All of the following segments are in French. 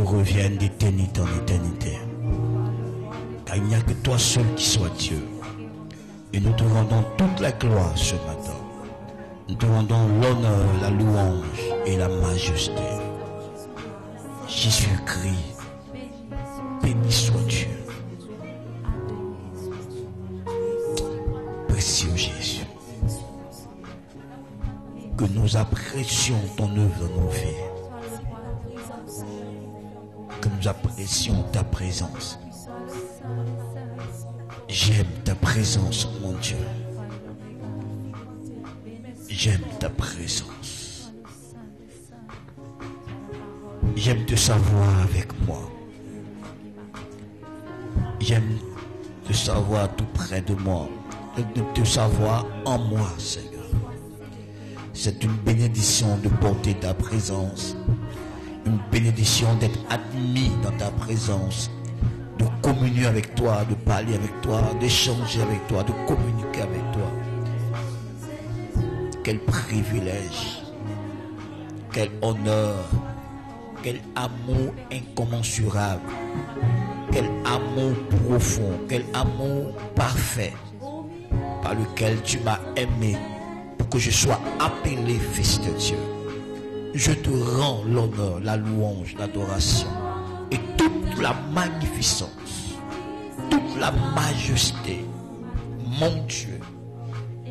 revienne d'éternité en éternité. Car il n'y a que toi seul qui sois Dieu. Et nous te rendons toute la gloire ce matin. Nous te rendons l'honneur, la louange et la majesté. Jésus-Christ, béni sois-tu. Précieux Jésus, que nous apprécions ton œuvre dans nos vies. Que nous apprécions ta présence. J'aime ta présence, mon Dieu. J'aime ta présence. J'aime te savoir avec moi. J'aime te savoir tout près de moi. J'aime te savoir en moi, Seigneur. C'est une bénédiction de porter ta présence. Une bénédiction d'être admis dans ta présence. De communier avec toi, de parler avec toi, d'échanger avec toi, de communiquer avec toi. Quel privilège, quel honneur, quel amour incommensurable, quel amour profond, quel amour parfait par lequel tu m'as aimé pour que je sois appelé fils de Dieu. Je te rends l'honneur, la louange, l'adoration et toute la magnificence, toute la majesté. Mon Dieu,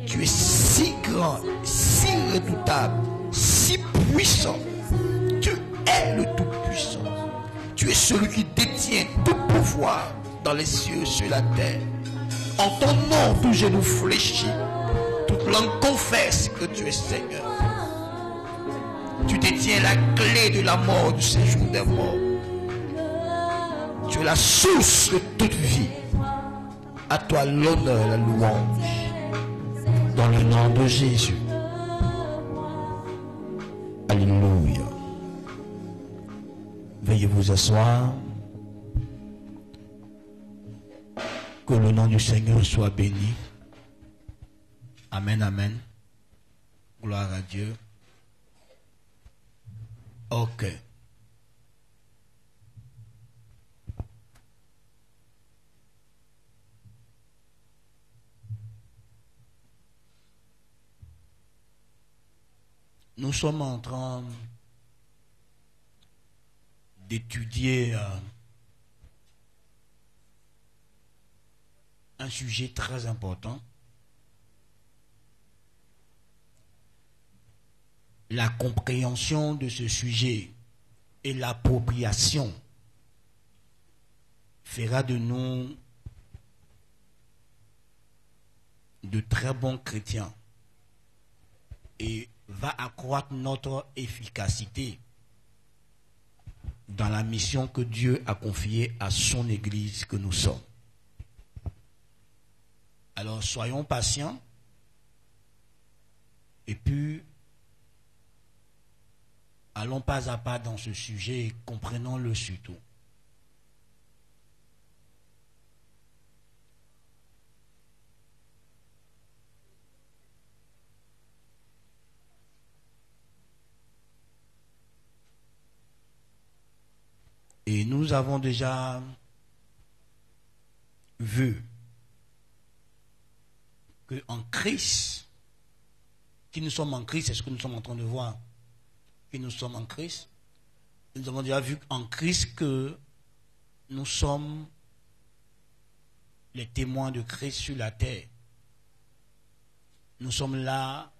tu es si grand, si redoutable, si puissant. Tu es le Tout-Puissant. Tu es celui qui détient tout pouvoir dans les cieux, sur la terre. En ton nom, tout genou fléchit, toute langue confesse que tu es Seigneur. Tu détiens la clé de la mort, du séjour des morts. Tu es la source de toute vie. À toi l'honneur, la louange. Dans le nom de Jésus. Alléluia. Veuillez vous asseoir. Que le nom du Seigneur soit béni. Amen, amen. Gloire à Dieu. Ok. Nous sommes en train d'étudier un sujet très important. La compréhension de ce sujet et l'appropriation fera de nous de très bons chrétiens et va accroître notre efficacité dans la mission que Dieu a confiée à son Église que nous sommes. Alors soyons patients et puis allons pas à pas dans ce sujet et comprenons-le surtout. Et nous avons déjà vu que en Christ, qui nous sommes en Christ, c'est ce que nous sommes en train de voir, que nous sommes en Christ, nous avons déjà vu en Christ que nous sommes les témoins de Christ sur la terre. Nous sommes là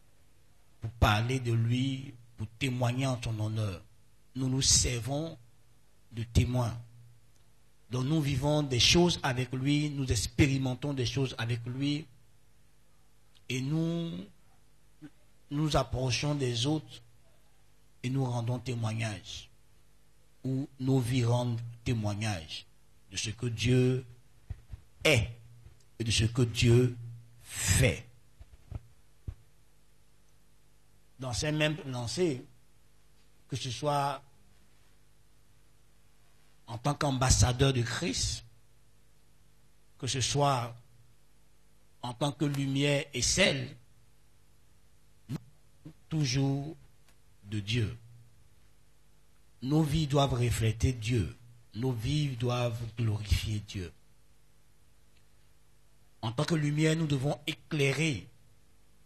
pour parler de lui, pour témoigner en son honneur. Nous nous servons de témoins. Donc nous vivons des choses avec lui, nous expérimentons des choses avec lui et nous nous approchons des autres et nous rendons témoignage ou nos vies rendent témoignage de ce que Dieu est et de ce que Dieu fait. Dans ces mêmes lancées, que ce soit en tant qu'ambassadeur de Christ, que ce soit en tant que lumière et sel, toujours de Dieu. nos vies doivent refléter Dieu. Nos vies doivent glorifier Dieu. En tant que lumière, nous devons éclairer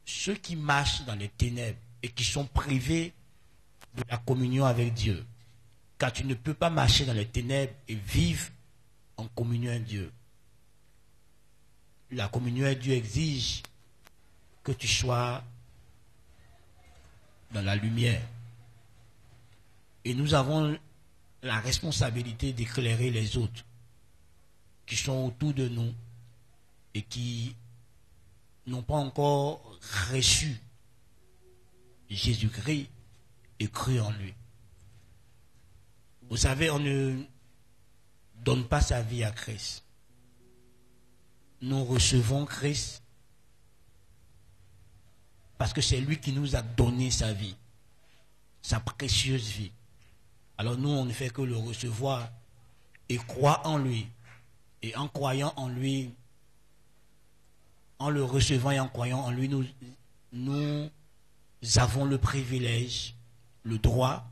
ceux qui marchent dans les ténèbres et qui sont privés de la communion avec Dieu. Car tu ne peux pas marcher dans les ténèbres et vivre en communion avec Dieu. La communion avec Dieu exige que tu sois dans la lumière. Et nous avons la responsabilité d'éclairer les autres qui sont autour de nous et qui n'ont pas encore reçu Jésus-Christ et cru en lui. Vous savez, on ne donne pas sa vie à Christ. Nous recevons Christ parce que c'est lui qui nous a donné sa vie, sa précieuse vie. Alors nous, on ne fait que le recevoir et croire en lui. Et en croyant en lui, en le recevant et en croyant en lui, nous avons le privilège, le droit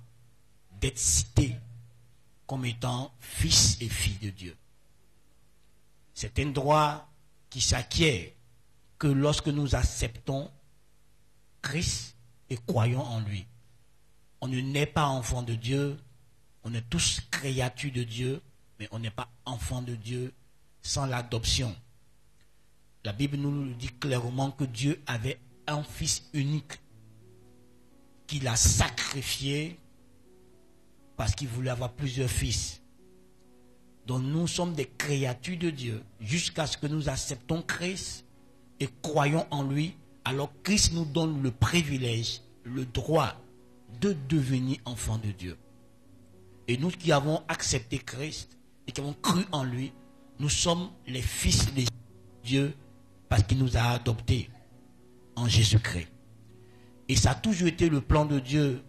d'être cités comme étant fils et filles de Dieu. C'est un droit qui s'acquiert que lorsque nous acceptons Christ et croyons en lui. On ne naît pas enfant de Dieu, on est tous créatures de Dieu, mais on n'est pas enfant de Dieu sans l'adoption. La Bible nous dit clairement que Dieu avait un fils unique qu'il a sacrifié parce qu'il voulait avoir plusieurs fils. Donc nous sommes des créatures de Dieu jusqu'à ce que nous acceptons Christ et croyons en lui. Alors Christ nous donne le privilège, le droit de devenir enfants de Dieu. Et nous qui avons accepté Christ et qui avons cru en lui, nous sommes les fils de Dieu parce qu'il nous a adoptés en Jésus-Christ. Et ça a toujours été le plan de Dieu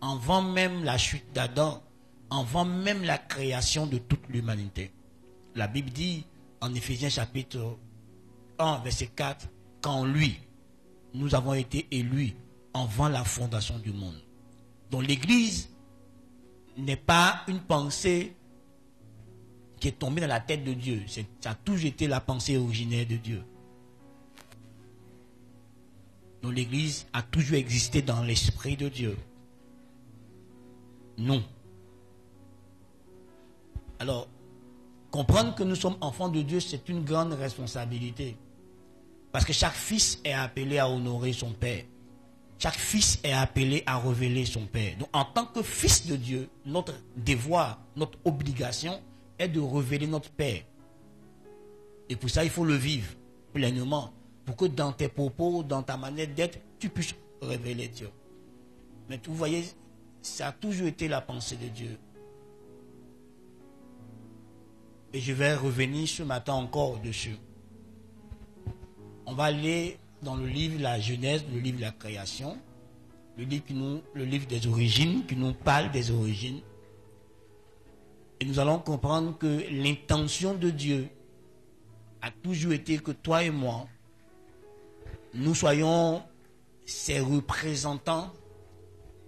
avant même la chute d'Adam, avant même la création de toute l'humanité. La Bible dit en Éphésiens chapitre 1, verset 4, qu'en lui, nous avons été élus avant la fondation du monde. Donc l'Église n'est pas une pensée qui est tombée dans la tête de Dieu. Ça a toujours été la pensée originaire de Dieu. Donc l'Église a toujours existé dans l'esprit de Dieu. Non. Alors, comprendre que nous sommes enfants de Dieu, c'est une grande responsabilité. Parce que chaque fils est appelé à honorer son père. Chaque fils est appelé à révéler son père. Donc, en tant que fils de Dieu, notre devoir, notre obligation est de révéler notre père. Et pour ça, il faut le vivre pleinement. Pour que dans tes propos, dans ta manière d'être, tu puisses révéler Dieu. Mais vous voyez, ça a toujours été la pensée de Dieu. Et je vais revenir ce matin encore dessus. On va aller dans le livre de la Genèse, le livre de la création, le livre des origines, qui nous parle des origines. Et nous allons comprendre que l'intention de Dieu a toujours été que toi et moi, nous soyons ses représentants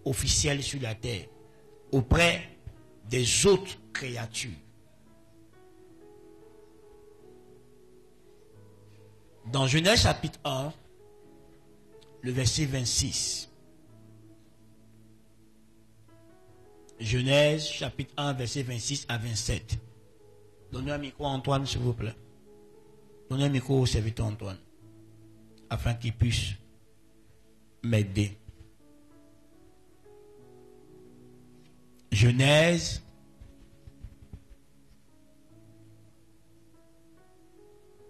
officiels sur la terre, auprès des autres créatures. Dans Genèse chapitre 1, le verset 26. Genèse chapitre 1, verset 26 à 27. Donnez un micro à Antoine, s'il vous plaît. Donnez un micro au serviteur Antoine, afin qu'il puisse m'aider. Genèse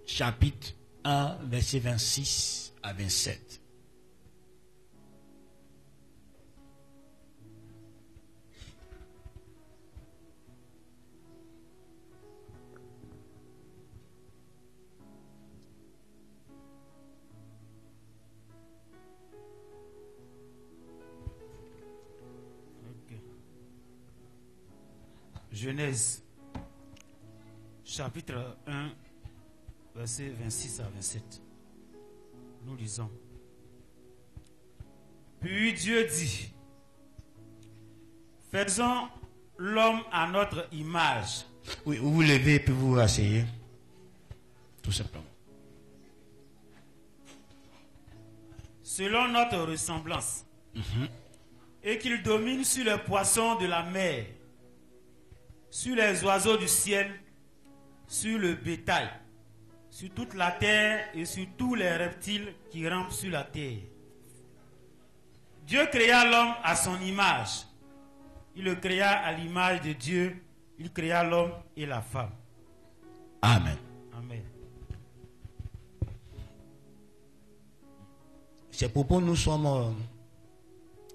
chapitre 1, verset 26 à 27. Genèse, chapitre 1, versets 26 à 27. Nous lisons. Puis Dieu dit, Faisons l'homme à notre image. Oui, vous vous levez et puis vous vous asseyez. Tout simplement. Selon notre ressemblance. Et qu'il domine sur les poissons de la mer, sur les oiseaux du ciel, sur le bétail, sur toute la terre et sur tous les reptiles qui rampent sur la terre. Dieu créa l'homme à son image. Il le créa à l'image de Dieu. Il créa l'homme et la femme. Amen. Amen. Ces propos nous sommes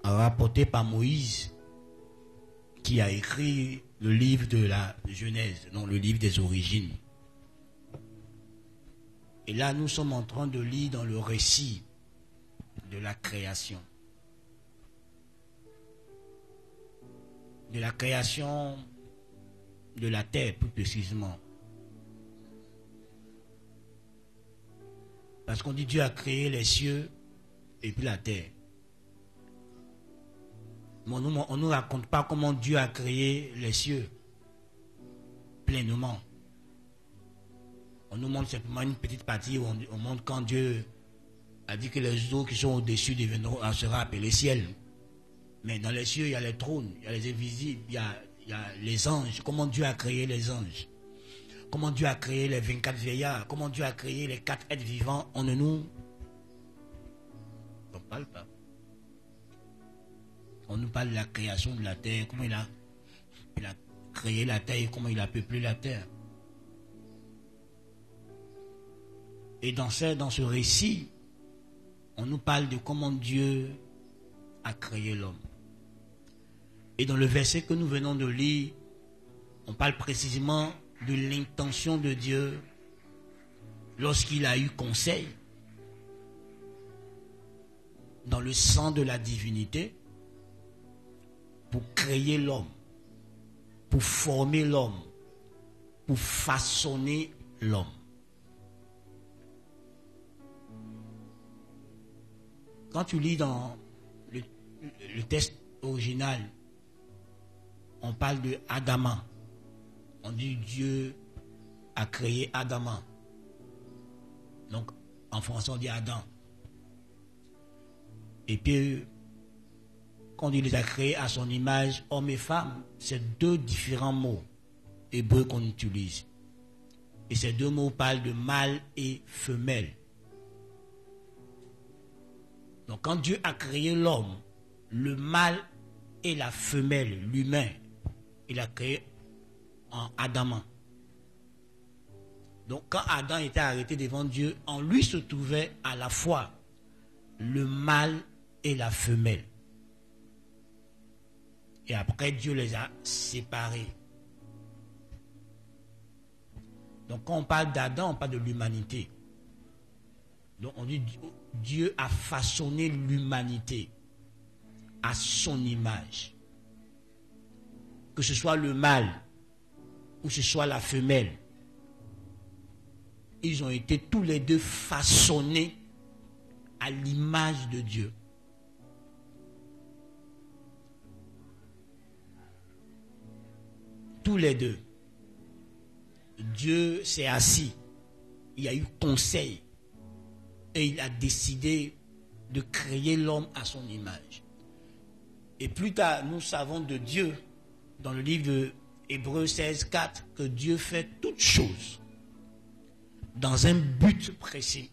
rapportés par Moïse, qui a écrit le livre de la Genèse, non, le livre des origines. Et là, nous sommes en train de lire dans le récit de la création. De la création de la terre, plus précisément. Parce qu'on dit Dieu a créé les cieux et puis la terre. Mais on ne nous raconte pas comment Dieu a créé les cieux pleinement. On nous montre simplement une petite partie où on montre quand Dieu a dit que les eaux qui sont au-dessus seront appelées ciel. Mais dans les cieux, il y a les trônes, il y a les invisibles, il y a les anges. Comment Dieu a créé les anges? Comment Dieu a créé les 24 vieillards? Comment Dieu a créé les 4 êtres vivants? On ne nous parle pas. On nous parle de la création de la terre, comment il a créé la terre et comment il a peuplé la terre. Et dans ce récit, on nous parle de comment Dieu a créé l'homme. Et dans le verset que nous venons de lire, on parle précisément de l'intention de Dieu lorsqu'il a eu conseil dans le sang de la divinité pour créer l'homme, pour former l'homme, pour façonner l'homme. Quand tu lis dans le texte original, on parle de Adama. On dit Dieu a créé Adama. Donc, en français, on dit Adam. Et puis, quand il les a créés à son image, homme et femme, c'est 2 différents mots hébreux qu'on utilise. Et ces 2 mots parlent de mâle et femelle. Donc, quand Dieu a créé l'homme, le mâle et la femelle, l'humain, il a créé en Adama. Donc, quand Adam était arrêté devant Dieu, en lui se trouvait à la fois le mâle et la femelle. Et après, Dieu les a séparés. Donc, quand on parle d'Adam, on parle de l'humanité. Donc, on dit Dieu a façonné l'humanité à son image. Que ce soit le mâle ou ce soit la femelle, ils ont été tous les 2 façonnés à l'image de Dieu. Tous les 2. Dieu s'est assis. Il y a eu conseil. Et il a décidé de créer l'homme à son image. Et plus tard, nous savons de Dieu, dans le livre de Hébreux 16, 4, que Dieu fait toutes choses dans un but précis,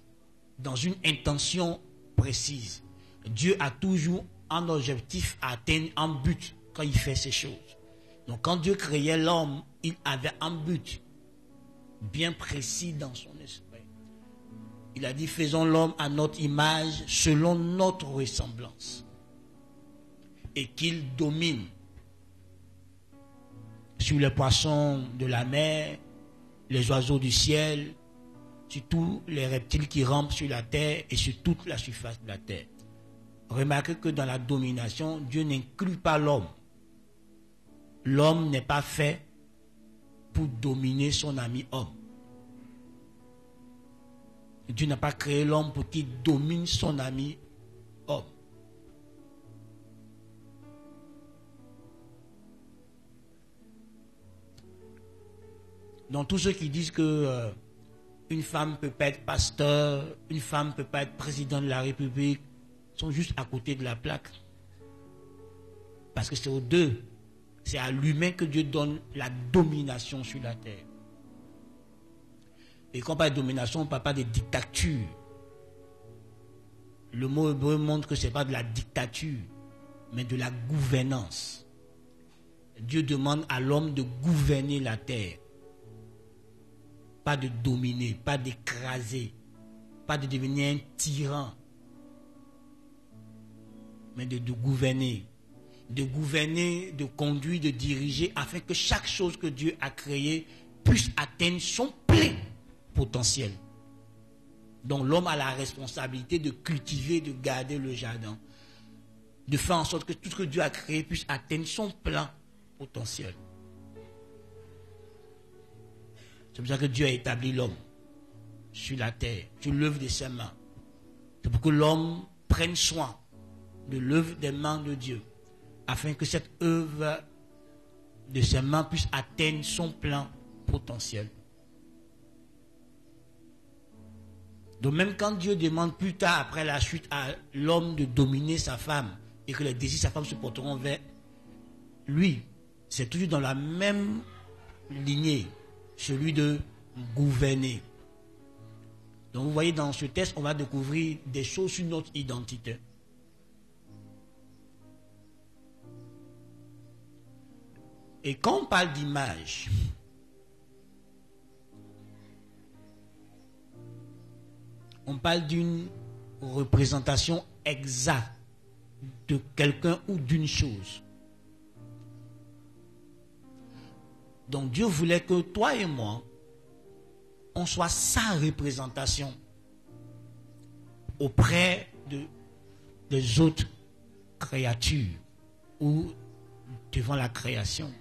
dans une intention précise. Dieu a toujours un objectif à atteindre, un but quand il fait ces choses. Donc quand Dieu créait l'homme, il avait un but bien précis dans son esprit. Il a dit, faisons l'homme à notre image, selon notre ressemblance. Et qu'il domine sur les poissons de la mer, les oiseaux du ciel, sur tous les reptiles qui rampent sur la terre et sur toute la surface de la terre. Remarquez que dans la domination, Dieu n'inclut pas l'homme. L'homme n'est pas fait pour dominer son ami homme. Dieu n'a pas créé l'homme pour qu'il domine son ami homme. Donc tous ceux qui disent que une femme ne peut pas être pasteur, une femme ne peut pas être président de la République, sont juste à côté de la plaque. Parce que c'est aux deux. C'est à l'humain que Dieu donne la domination sur la terre. Et quand on parle de domination, on ne parle pas de dictature. Le mot hébreu montre que ce n'est pas de la dictature, mais de la gouvernance. Dieu demande à l'homme de gouverner la terre. Pas de dominer, pas d'écraser, pas de devenir un tyran, mais de gouverner. De gouverner, de conduire, de diriger, afin que chaque chose que Dieu a créée puisse atteindre son plein potentiel. Donc l'homme a la responsabilité de cultiver, de garder le jardin, de faire en sorte que tout ce que Dieu a créé puisse atteindre son plein potentiel. C'est pour ça que Dieu a établi l'homme sur la terre, sur l'œuvre de ses mains. C'est pour que l'homme prenne soin de l'œuvre des mains de Dieu, afin que cette œuvre de ses mains puisse atteindre son plein potentiel. Donc même quand Dieu demande plus tard, après la chute, à l'homme de dominer sa femme, et que les désirs de sa femme se porteront vers lui, c'est toujours dans la même lignée, celui de gouverner. Donc vous voyez, dans ce texte, on va découvrir des choses sur notre identité. Et quand on parle d'image, on parle d'une représentation exacte de quelqu'un ou d'une chose. Donc Dieu voulait que toi et moi, on soit sa représentation auprès des autres créatures ou devant la création.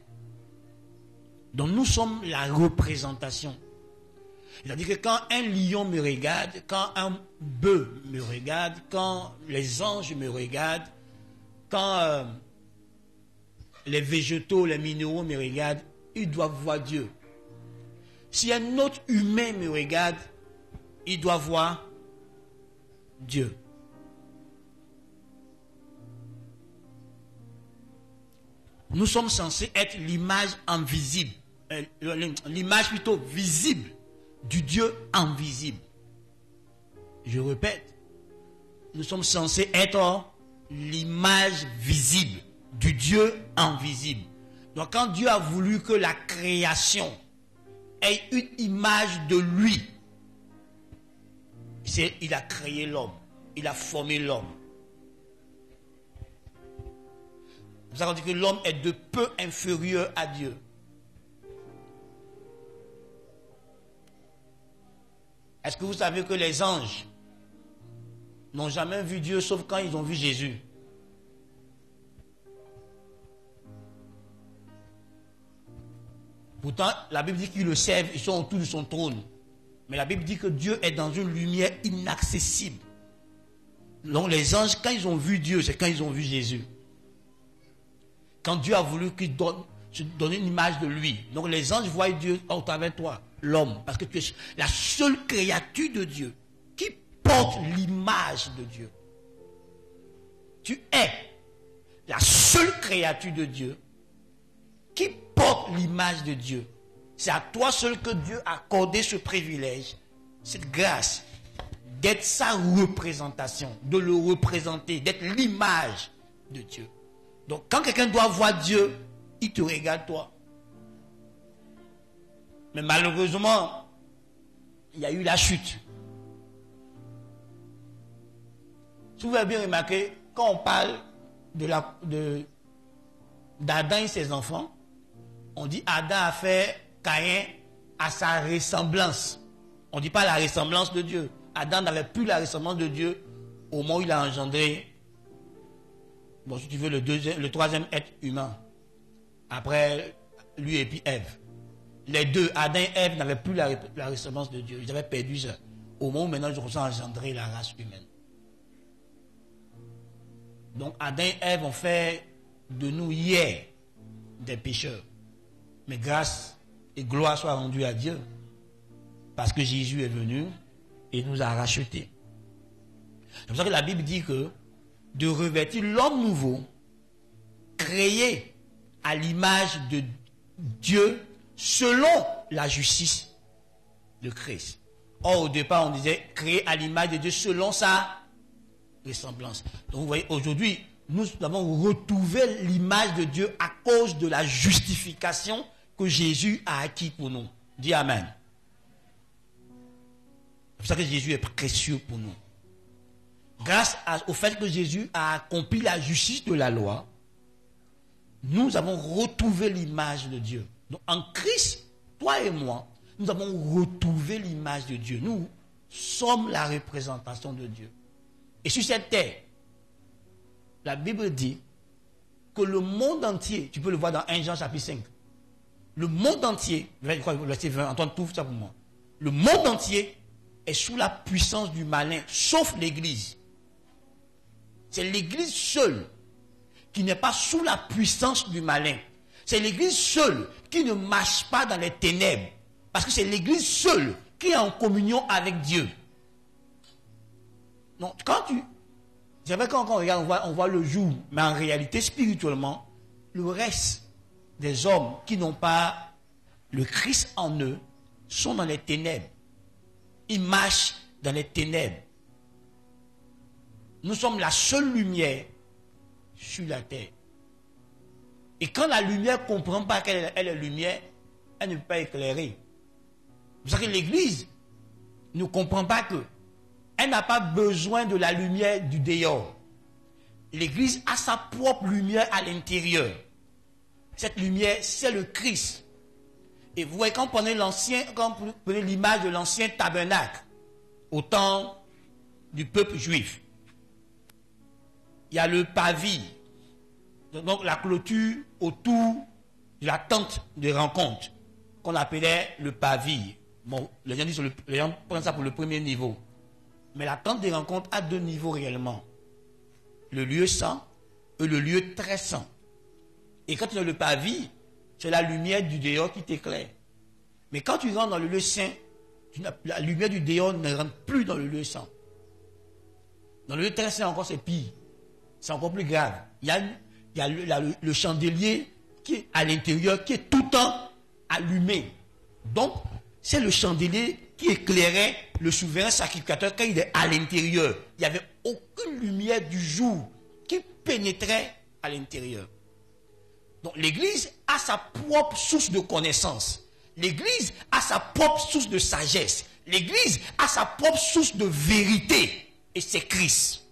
Donc nous sommes la représentation. C'est-à-dire que quand un lion me regarde, quand un bœuf me regarde, quand les anges me regardent, quand les végétaux, les minéraux me regardent, ils doivent voir Dieu. Si un autre humain me regarde, il doit voir Dieu. Nous sommes censés être l'image invisible, l'image plutôt visible du Dieu invisible. Je répète, nous sommes censés être l'image visible du Dieu invisible. Donc quand Dieu a voulu que la création ait une image de lui, il a créé l'homme, il a formé l'homme. Vous avez dit que l'homme est de peu inférieur à Dieu. Est-ce que vous savez que les anges n'ont jamais vu Dieu sauf quand ils ont vu Jésus? Pourtant, la Bible dit qu'ils le servent, ils sont autour de son trône. Mais la Bible dit que Dieu est dans une lumière inaccessible. Donc les anges, quand ils ont vu Dieu, c'est quand ils ont vu Jésus. Quand Dieu a voulu qu'il se donne une image de lui. Donc les anges voient Dieu au travers de toi, l'homme. Parce que tu es la seule créature de Dieu qui porte l'image de Dieu. Tu es la seule créature de Dieu qui porte l'image de Dieu. C'est à toi seul que Dieu a accordé ce privilège, cette grâce, d'être sa représentation, de le représenter, d'être l'image de Dieu. Donc quand quelqu'un doit voir Dieu, il te regarde toi. Mais malheureusement, il y a eu la chute. Si vous avez bien remarqué, quand on parle d'Adam et ses enfants, on dit Adam a fait Caïn à sa ressemblance. On ne dit pas la ressemblance de Dieu. Adam n'avait plus la ressemblance de Dieu au moment où il a engendré, bon, si tu veux, le troisième être humain. Après lui et puis Ève. Les deux, Adam et Ève, n'avaient plus la ressemblance de Dieu. Ils avaient perdu ça. Au moment où maintenant ils ont engendré la race humaine. Donc Adam et Ève ont fait de nous hier des pécheurs. Mais grâce Et gloire soit rendue à Dieu. Parce que Jésus est venu et nous a rachetés. C'est pour ça que la Bible dit que de revêtir l'homme nouveau, créé à l'image de Dieu selon la justice de Christ. Or, au départ, on disait créé à l'image de Dieu selon sa ressemblance. Donc, vous voyez, aujourd'hui, nous avons retrouvé l'image de Dieu à cause de la justification que Jésus a acquis pour nous. Dis Amen. C'est pour ça que Jésus est précieux pour nous. Grâce au fait que Jésus a accompli la justice de la loi, nous avons retrouvé l'image de Dieu. Donc en Christ, toi et moi, nous avons retrouvé l'image de Dieu. Nous sommes la représentation de Dieu. Et sur cette terre, la Bible dit que le monde entier, tu peux le voir dans 1 Jean chapitre 5, le monde entier, verset 20, Antoine, trouve ça pour moi. Le monde entier est sous la puissance du malin, sauf l'Église. C'est l'Église seule qui n'est pas sous la puissance du malin. C'est l'Église seule qui ne marche pas dans les ténèbres. Parce que c'est l'Église seule qui est en communion avec Dieu. Donc, c'est vrai quand on regarde, on voit le jour, mais en réalité, spirituellement, le reste des hommes qui n'ont pas le Christ en eux sont dans les ténèbres. Ils marchent dans les ténèbres. Nous sommes la seule lumière sur la terre. Et quand la lumière ne comprend pas qu'elle est lumière, elle ne peut pas éclairer. C'est pour ça que l'Église ne comprend pas que elle n'a pas besoin de la lumière du dehors. L'Église a sa propre lumière à l'intérieur. Cette lumière, c'est le Christ. Et vous voyez, quand vous prenez l'image de l'ancien tabernacle, au temps du peuple juif, il y a le pavis, donc la clôture autour de la tente de rencontre, qu'on appelait le pavis. Bon, les gens prennent ça pour le premier niveau. Mais la tente de rencontre a deux niveaux réellement. Le lieu saint et le lieu très saint. Et quand tu as le pavis, c'est la lumière du dehors qui t'éclaire. Mais quand tu rentres dans le lieu saint, la lumière du dehors ne rentre plus dans le lieu saint. Dans le lieu très saint encore, c'est pire. C'est encore plus grave. Il y a le chandelier qui est à l'intérieur, qui est tout le temps allumé. Donc, c'est le chandelier qui éclairait le souverain sacrificateur quand il est à l'intérieur. Il n'y avait aucune lumière du jour qui pénétrait à l'intérieur. Donc, l'Église a sa propre source de connaissance. L'Église a sa propre source de sagesse. L'Église a sa propre source de vérité. Et c'est Christ.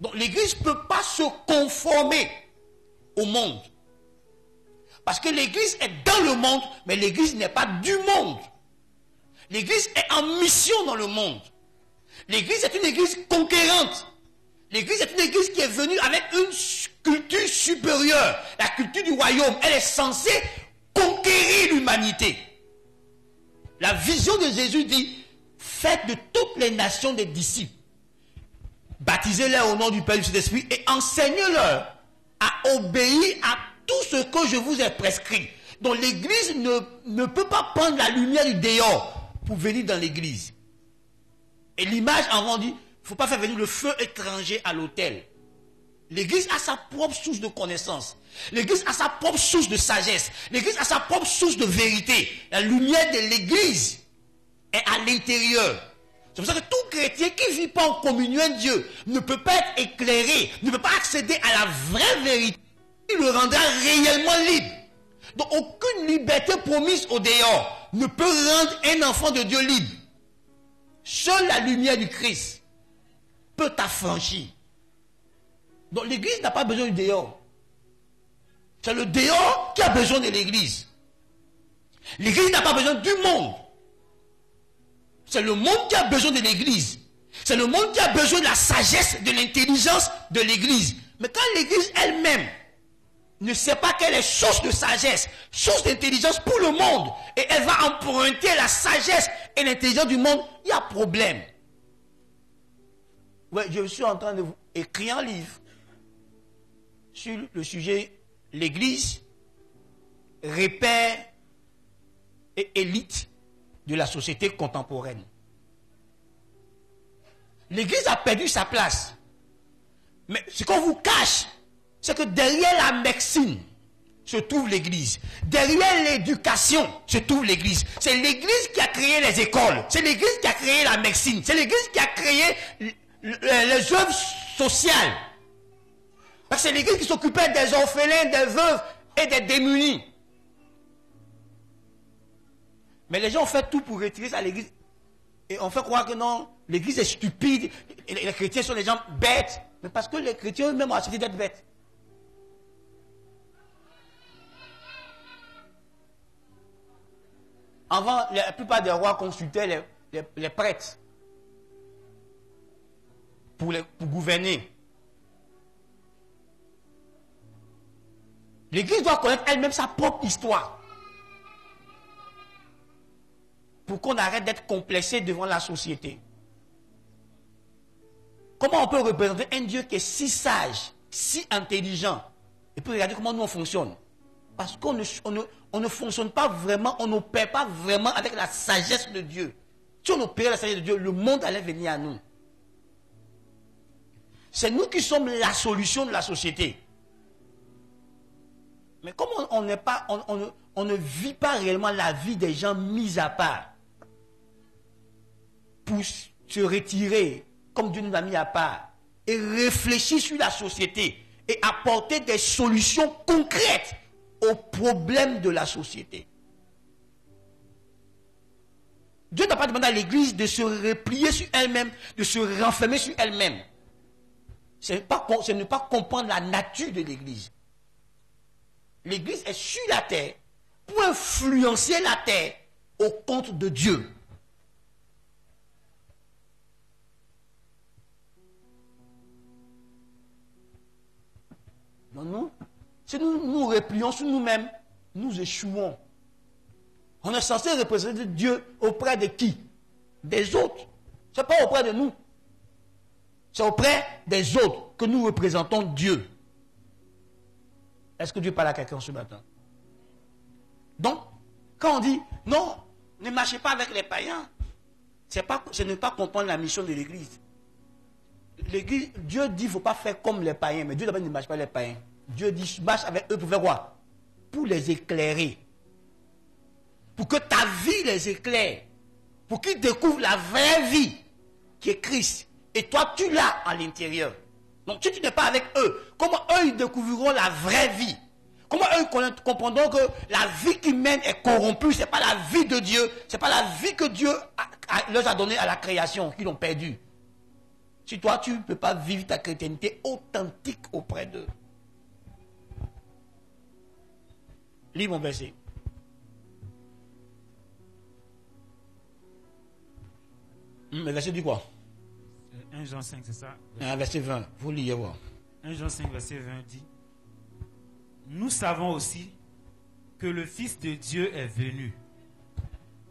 Donc l'Église ne peut pas se conformer au monde. Parce que l'Église est dans le monde, mais l'Église n'est pas du monde. L'Église est en mission dans le monde. L'Église est une Église conquérante. L'Église est une Église qui est venue avec une culture supérieure. La culture du royaume, elle est censée conquérir l'humanité. La vision de Jésus dit, faites de toutes les nations des disciples. Baptisez-les au nom du Père et du Saint-Esprit et enseignez-leur à obéir à tout ce que je vous ai prescrit. Donc l'Église ne peut pas prendre la lumière du dehors pour venir dans l'Église. Et l'image avant dit, il ne faut pas faire venir le feu étranger à l'autel. L'Église a sa propre source de connaissance. L'Église a sa propre source de sagesse. L'Église a sa propre source de vérité. La lumière de l'Église est à l'intérieur. C'est pour ça que tout chrétien qui ne vit pas en communion avec Dieu ne peut pas être éclairé, ne peut pas accéder à la vraie vérité. Il le rendra réellement libre. Donc aucune liberté promise au dehors ne peut rendre un enfant de Dieu libre. Seule la lumière du Christ peut t'affranchir. Donc l'Église n'a pas besoin du dehors. C'est le dehors qui a besoin de l'Église. L'Église n'a pas besoin du monde. C'est le monde qui a besoin de l'Église. C'est le monde qui a besoin de la sagesse, de l'intelligence de l'Église. Mais quand l'Église elle-même ne sait pas qu'elle est source de sagesse, source d'intelligence pour le monde, et elle va emprunter la sagesse et l'intelligence du monde, il y a problème. Ouais, je suis en train de vous écrire un livre sur le sujet l'église, repère et élite de la société contemporaine. L'église a perdu sa place. Mais ce qu'on vous cache, c'est que derrière la médecine se trouve l'église. Derrière l'éducation se trouve l'église. C'est l'église qui a créé les écoles. C'est l'église qui a créé la médecine. C'est l'église qui a créé les œuvres sociales. Parce que c'est l'église qui s'occupait des orphelins, des veuves et des démunis. Mais les gens ont fait tout pour retirer ça à l'église. Et on fait croire que non, l'église est stupide. Et les chrétiens sont des gens bêtes. Mais parce que les chrétiens eux-mêmes ont accepté d'être bêtes. Avant, la plupart des rois consultaient les prêtres pour gouverner. L'église doit connaître elle-même sa propre histoire. Pour qu'on arrête d'être complexé devant la société. Comment on peut représenter un Dieu qui est si sage, si intelligent, et puis regarder comment nous on fonctionne? Parce qu'on ne fonctionne pas vraiment, on n'opère pas vraiment avec la sagesse de Dieu. Si on opérait la sagesse de Dieu, le monde allait venir à nous. C'est nous qui sommes la solution de la société. Mais comme on ne vit pas réellement la vie des gens mis à part, pour se retirer, comme Dieu nous a mis à part, et réfléchir sur la société, et apporter des solutions concrètes aux problèmes de la société. Dieu n'a pas demandé à l'église de se replier sur elle-même, de se renfermer sur elle-même. C'est ne pas comprendre la nature de l'église. L'église est sur la terre pour influencer la terre au compte de Dieu. Non, si nous nous replions sur nous-mêmes, nous échouons. On est censé représenter Dieu auprès de qui? Des autres. Ce n'est pas auprès de nous. C'est auprès des autres que nous représentons Dieu. Est-ce que Dieu parle à quelqu'un ce matin? Donc, quand on dit, non, ne marchez pas avec les païens, ce n'est pas comprendre la mission de l'église. L'église, Dieu dit qu'il ne faut pas faire comme les païens, mais Dieu d'abord ne marche pas les païens. Dieu dit, marche avec eux pour faire quoi? Pour les éclairer. Pour que ta vie les éclaire. Pour qu'ils découvrent la vraie vie qui est Christ. Et toi, tu l'as à l'intérieur. Donc, si tu n'es pas avec eux, comment eux, ils découvriront la vraie vie? Comment eux, ils comprendront que la vie qu'ils mènent est corrompue? Ce n'est pas la vie de Dieu. Ce n'est pas la vie que Dieu leur a donnée à la création, qu'ils ont perdue. Si toi, tu ne peux pas vivre ta chrétienté authentique auprès d'eux. Lis mon verset. Le verset dit quoi? 1 Jean 5, c'est ça? Verset 20. Vous liez voir. 1 Jean 5, verset 20 dit: nous savons aussi que le Fils de Dieu est venu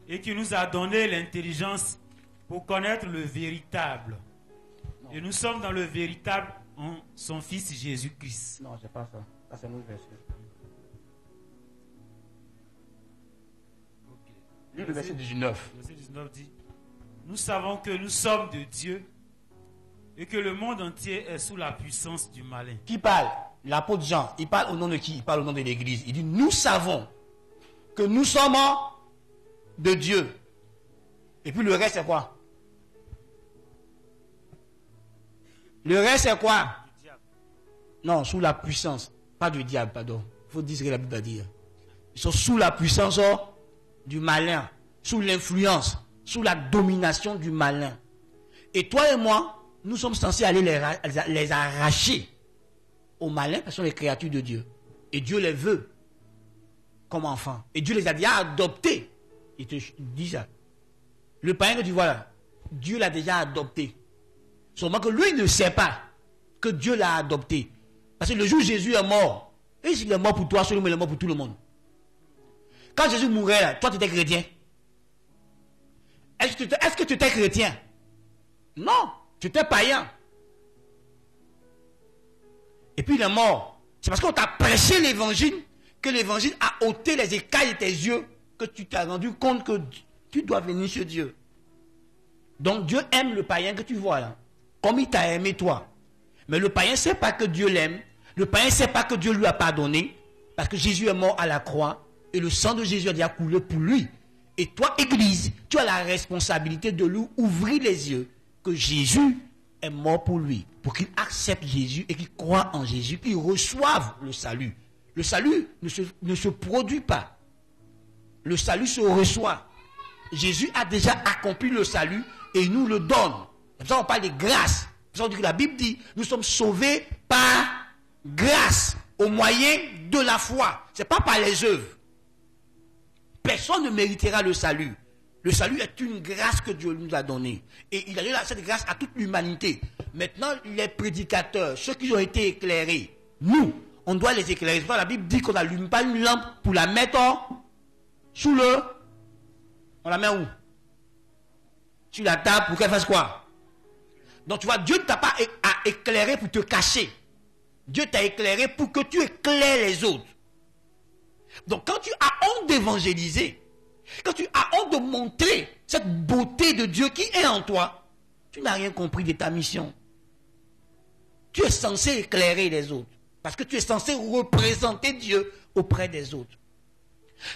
et qu'il nous a donné l'intelligence pour connaître le véritable. Non. Et nous sommes dans le véritable en son Fils Jésus-Christ. Non, c'est pas ça. Ça, c'est notre verset. Okay. Lis le verset 19. Le verset 19 dit: nous savons que nous sommes de Dieu et que le monde entier est sous la puissance du malin. Qui parle? L'apôtre Jean. Il parle au nom de qui? Il parle au nom de l'église. Il dit, nous savons que nous sommes de Dieu. Et puis le reste c'est quoi? Le reste c'est quoi? Non, sous la puissance. Pas du diable, pardon. Il faut dire ce que la Bible va dire. Ils sont sous la puissance du malin. Sous l'influence. Sous la domination du malin. Et toi et moi, nous sommes censés aller les arracher aux malins, parce que ce sont les créatures de Dieu. Et Dieu les veut comme enfants. Et Dieu les a déjà adoptés. Il te dit ça. Le païen que tu vois là, Dieu l'a déjà adopté. Seulement que lui ne sait pas que Dieu l'a adopté. Parce que le jour où Jésus est mort, et il est mort pour toi seulement, il est mort pour tout le monde. Quand Jésus mourait là, toi tu étais chrétien. Est-ce que tu étais chrétien? Non, tu étais païen. Et puis il est mort. C'est parce qu'on t'a prêché l'évangile que l'évangile a ôté les écailles de tes yeux, que tu t'es rendu compte que tu dois venir chez Dieu. Donc Dieu aime le païen que tu vois là, comme il t'a aimé toi. Mais le païen ne sait pas que Dieu l'aime. Le païen ne sait pas que Dieu lui a pardonné, parce que Jésus est mort à la croix, et le sang de Jésus a déjà coulé pour lui. Et toi, Église, tu as la responsabilité de lui ouvrir les yeux, que Jésus est mort pour lui, pour qu'il accepte Jésus et qu'il croit en Jésus, qu'il reçoive le salut. Le salut ne se produit pas. Le salut se reçoit. Jésus a déjà accompli le salut et il nous le donne. C'est pour ça qu'on parle de grâce. C'est pour ça qu'on dit que la Bible dit, nous sommes sauvés par grâce, au moyen de la foi. Ce n'est pas par les œuvres. Personne ne méritera le salut. Le salut est une grâce que Dieu nous a donnée. Et il a donné cette grâce à toute l'humanité. Maintenant, les prédicateurs, ceux qui ont été éclairés, nous, on doit les éclairer. La Bible dit qu'on n'allume pas une lampe pour la mettre sous le... On la met où? Sur la table pour qu'elle fasse quoi? Donc tu vois, Dieu ne t'a pas éclairé pour te cacher. Dieu t'a éclairé pour que tu éclaires les autres. Donc quand tu as honte d'évangéliser, quand tu as honte de montrer cette beauté de Dieu qui est en toi, tu n'as rien compris de ta mission. Tu es censé éclairer les autres. Parce que tu es censé représenter Dieu auprès des autres.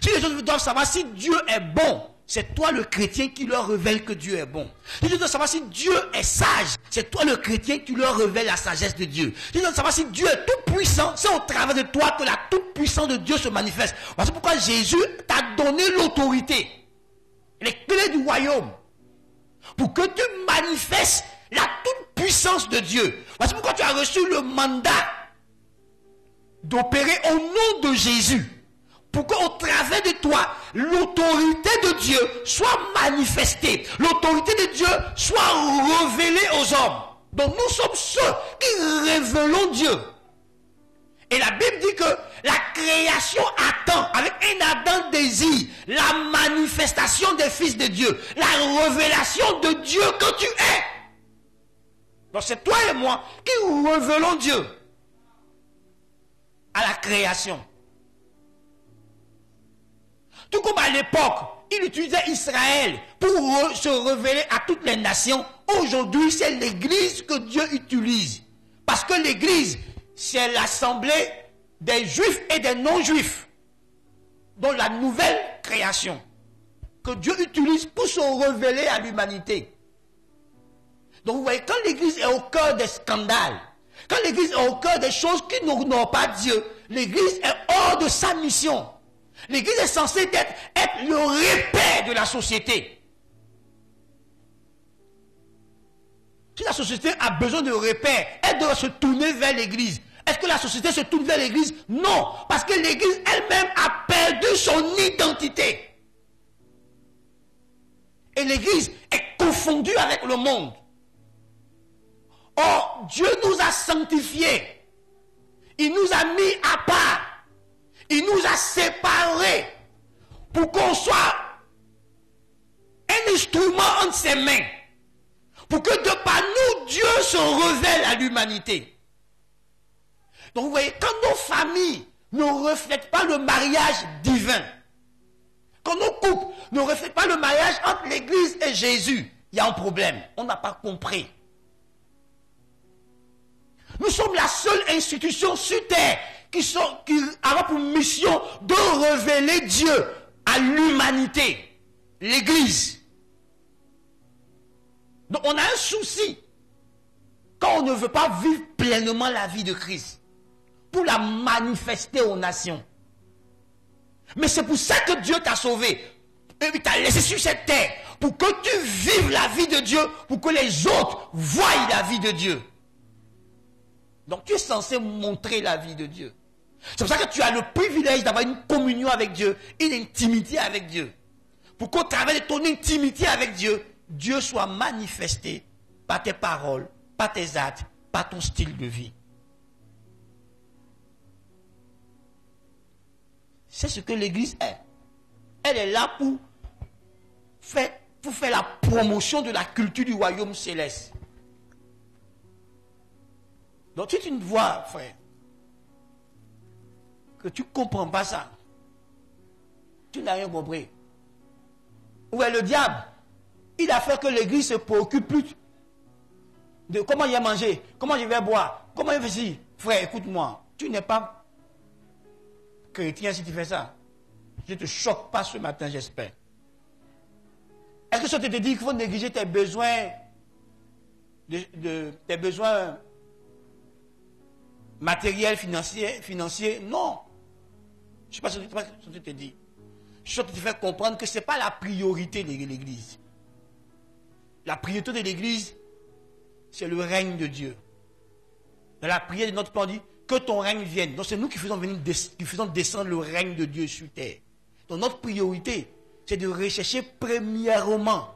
Si les autres doivent savoir si Dieu est bon, c'est toi le chrétien qui leur révèle que Dieu est bon. Si les autres doivent savoir si Dieu est sage, c'est toi le chrétien qui leur révèle la sagesse de Dieu. Si les autres doivent savoir si Dieu est tout puissant, c'est au travers de toi que la toute puissance de Dieu se manifeste. Voilà pourquoi Jésus t'a donné l'autorité, les clés du royaume, pour que tu manifestes la toute puissance de Dieu. Voilà pourquoi tu as reçu le mandat d'opérer au nom de Jésus, pour qu'au travers de toi, l'autorité de Dieu soit manifestée, l'autorité de Dieu soit révélée aux hommes. Donc nous sommes ceux qui révélons Dieu. Et la Bible dit que la création attend avec un ardent désir la manifestation des fils de Dieu, la révélation de Dieu que tu es. Donc c'est toi et moi qui révélons Dieu à la création. Tout comme à l'époque, il utilisait Israël pour se révéler à toutes les nations. Aujourd'hui, c'est l'Église que Dieu utilise. Parce que l'Église, c'est l'assemblée des Juifs et des non-Juifs. Donc la nouvelle création que Dieu utilise pour se révéler à l'humanité. Donc vous voyez, quand l'Église est au cœur des scandales, quand l'Église est au cœur des choses qui n'honorent pas Dieu, l'Église est hors de sa mission. L'Église est censée être le repère de la société. Si la société a besoin de repères, elle doit se tourner vers l'Église. Est-ce que la société se tourne vers l'Église? Non, parce que l'Église elle-même a perdu son identité. Et l'Église est confondue avec le monde. Or, Dieu nous a sanctifiés. Il nous a mis à part. Il nous a séparés pour qu'on soit un instrument entre ses mains. Pour que de par nous, Dieu se révèle à l'humanité. Donc vous voyez, quand nos familles ne reflètent pas le mariage divin, quand nos couples ne reflètent pas le mariage entre l'Église et Jésus, il y a un problème. On n'a pas compris. Nous sommes la seule institution sur terre qui a pour mission de révéler Dieu à l'humanité, l'Église. Donc on a un souci quand on ne veut pas vivre pleinement la vie de Christ pour la manifester aux nations. Mais c'est pour ça que Dieu t'a sauvé. Et il t'a laissé sur cette terre pour que tu vives la vie de Dieu, pour que les autres voient la vie de Dieu. Donc tu es censé montrer la vie de Dieu. C'est pour ça que tu as le privilège d'avoir une communion avec Dieu, une intimité avec Dieu. Pour qu'au travers de ton intimité avec Dieu, Dieu soit manifesté par tes paroles, par tes actes, par ton style de vie. C'est ce que l'Église est. Elle est là pour faire la promotion de la culture du royaume céleste. Donc si tu ne vois, frère, que tu ne comprends pas ça, tu n'as rien compris. Où est le diable? Il a fait que l'église se préoccupe plus de comment il a mangé, comment je vais boire, comment il fait ci. Frère, écoute-moi, tu n'es pas chrétien si tu fais ça. Je ne te choque pas ce matin, j'espère. Est-ce que ça te dit qu'il faut négliger tes besoins, tes besoins matériels, financiers? Non. Je ne sais pas ce que tu te dis. Je te fais comprendre que ce n'est pas la priorité de l'église. La priorité de l'église, c'est le règne de Dieu. Dans la prière de notre plan, on dit que ton règne vienne. Donc c'est nous qui faisons descendre le règne de Dieu sur terre. Donc notre priorité, c'est de rechercher premièrement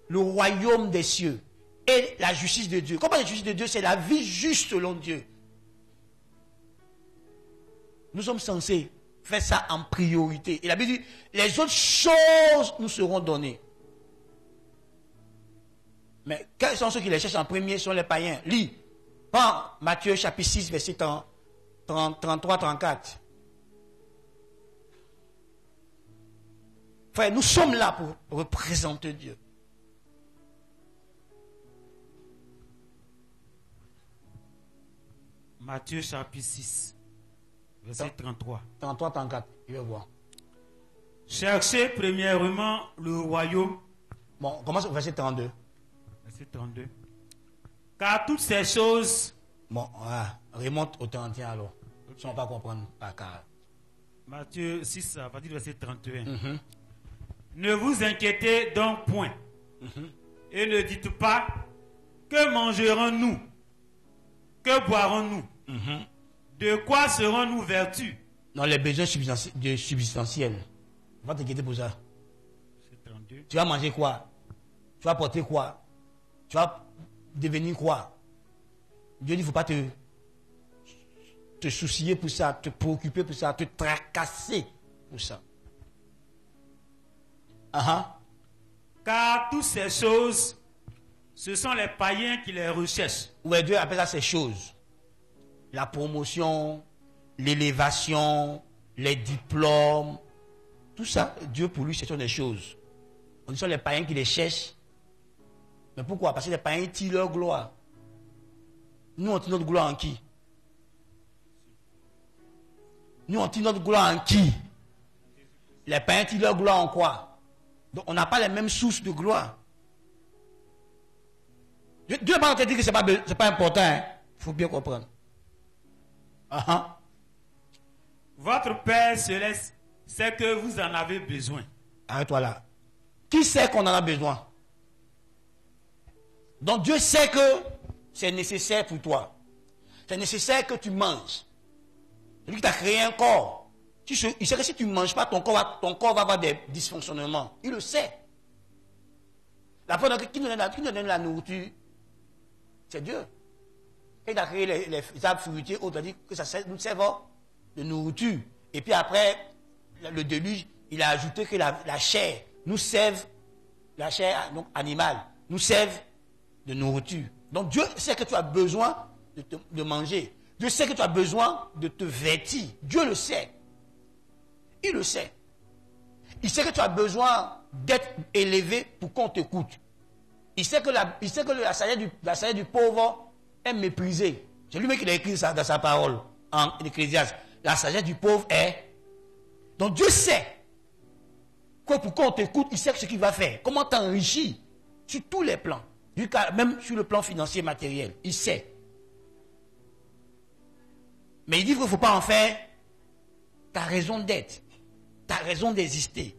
le royaume des cieux et la justice de Dieu. Comment la justice de Dieu? C'est la vie juste selon Dieu. Nous sommes censés faire ça en priorité. Et la Bible dit, les autres choses nous seront données. Mais quels sont ceux qui les cherchent en premier? Ce sont les païens. Lis. Prends Matthieu chapitre 6, verset 33-34. Frère, nous sommes là pour représenter Dieu. Matthieu chapitre 6, verset 33. 33-34, je vais voir. Cherchez premièrement le royaume. Bon, on commence au verset 32. Verset 32. Car toutes ces choses... Bon, remonte au 31 alors. Si on ne va pas comprendre par cœur. Matthieu 6, à partir du verset 31. Ne vous inquiétez donc point. Et ne dites pas, que mangerons-nous? Que boirons-nous? De quoi serons-nous vêtus? Non, les besoins substantiels. On va t'inquiéter pour ça. C'est 32. Tu vas manger quoi? Tu vas porter quoi? Tu vas devenir quoi? Dieu dit, il ne faut pas te soucier pour ça, te préoccuper pour ça, te tracasser pour ça. Car toutes ces choses, ce sont les païens qui les recherchent. Ouais, Dieu appelle ça ces choses. La promotion, l'élévation, les diplômes, tout ça, Dieu pour lui, ce sont des choses. On dit que ce sont les païens qui les cherchent. Mais pourquoi? Parce que les païens tirent leur gloire. Nous, on tire notre gloire en qui? Nous, on tire notre gloire en qui? Les païens tirent leur gloire en quoi? Donc, on n'a pas les mêmes sources de gloire. Dieu n'est pas en train de dire que ce n'est pas important. Il faut bien comprendre. Votre Père céleste sait que vous en avez besoin. Arrête-toi là. Qui sait qu'on en a besoin? Donc, Dieu sait que c'est nécessaire pour toi. C'est nécessaire que tu manges. C'est lui qui t'a créé un corps. Il sait que si tu ne manges pas, ton corps va avoir des dysfonctionnements. Il le sait. La première qui nous donne la nourriture, c'est Dieu. Et il a créé les arbres fruitiers, autres, dit que ça nous sert de nourriture. Et puis après, le déluge, il a ajouté que la chair nous serve, la chair donc animale, nous serve de nourriture. Donc Dieu sait que tu as besoin de manger. Dieu sait que tu as besoin de te vêtir. Dieu le sait. Il le sait. Il sait que tu as besoin d'être élevé pour qu'on t'écoute. Il sait que la sagesse du pauvre est méprisée. C'est lui-même qui l'a écrit ça dans sa parole en Ecclésiaste. La sagesse du pauvre est. Donc Dieu sait que pour qu'on t'écoute, il sait ce qu'il va faire. Comment t'enrichir sur tous les plans. Même sur le plan financier matériel. Il sait. Mais il dit qu'il ne faut pas en faire ta raison d'être. Ta raison d'exister.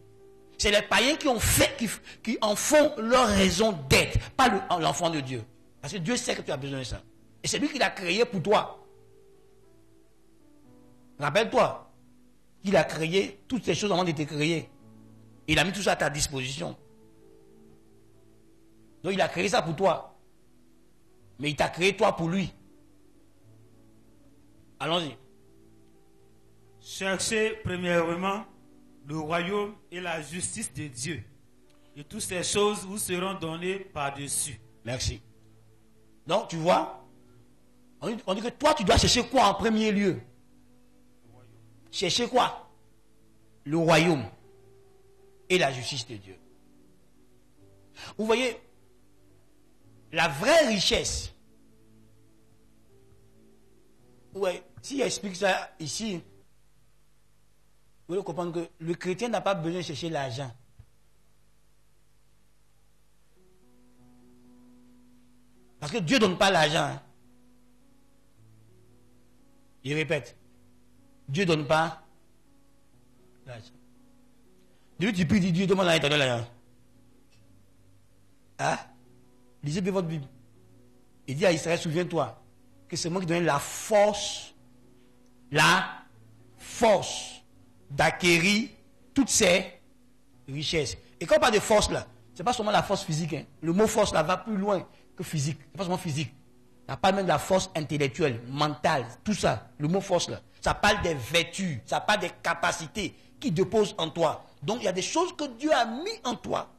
C'est les païens qui en font leur raison d'être, pas l'enfant de Dieu. Parce que Dieu sait que tu as besoin de ça. Et c'est lui qui l'a créé pour toi. Rappelle-toi qu'il a créé toutes ces choses avant de te créer. Il a mis tout ça à ta disposition. Donc il a créé ça pour toi. Mais il t'a créé toi pour lui. Allons-y. Cherchez premièrement le royaume et la justice de Dieu. Et toutes ces choses vous seront données par-dessus. Merci. Donc, tu vois, on dit que toi, tu dois chercher quoi en premier lieu? Cherchez quoi? Le royaume et la justice de Dieu. Vous voyez, la vraie richesse, ouais, si j'explique ça ici, vous devez comprendre que le chrétien n'a pas besoin de chercher l'argent. Parce que Dieu ne donne pas l'argent. Hein. Je répète, Dieu ne donne pas l'argent. Dieu, tu pries, Dieu demande à l'argent. Hein? Lisez bien votre Bible. Il dit à Israël, souviens-toi, que c'est moi qui donne la force d'acquérir toutes ces richesses. Et quand on parle de force là, c'est pas seulement la force physique. Hein. Le mot force là va plus loin que physique. C'est pas seulement physique. Ça parle même de la force intellectuelle, mentale, tout ça. Le mot force là, ça parle des vertus, ça parle des capacités qui déposent en toi. Donc il y a des choses que Dieu a mis en toi,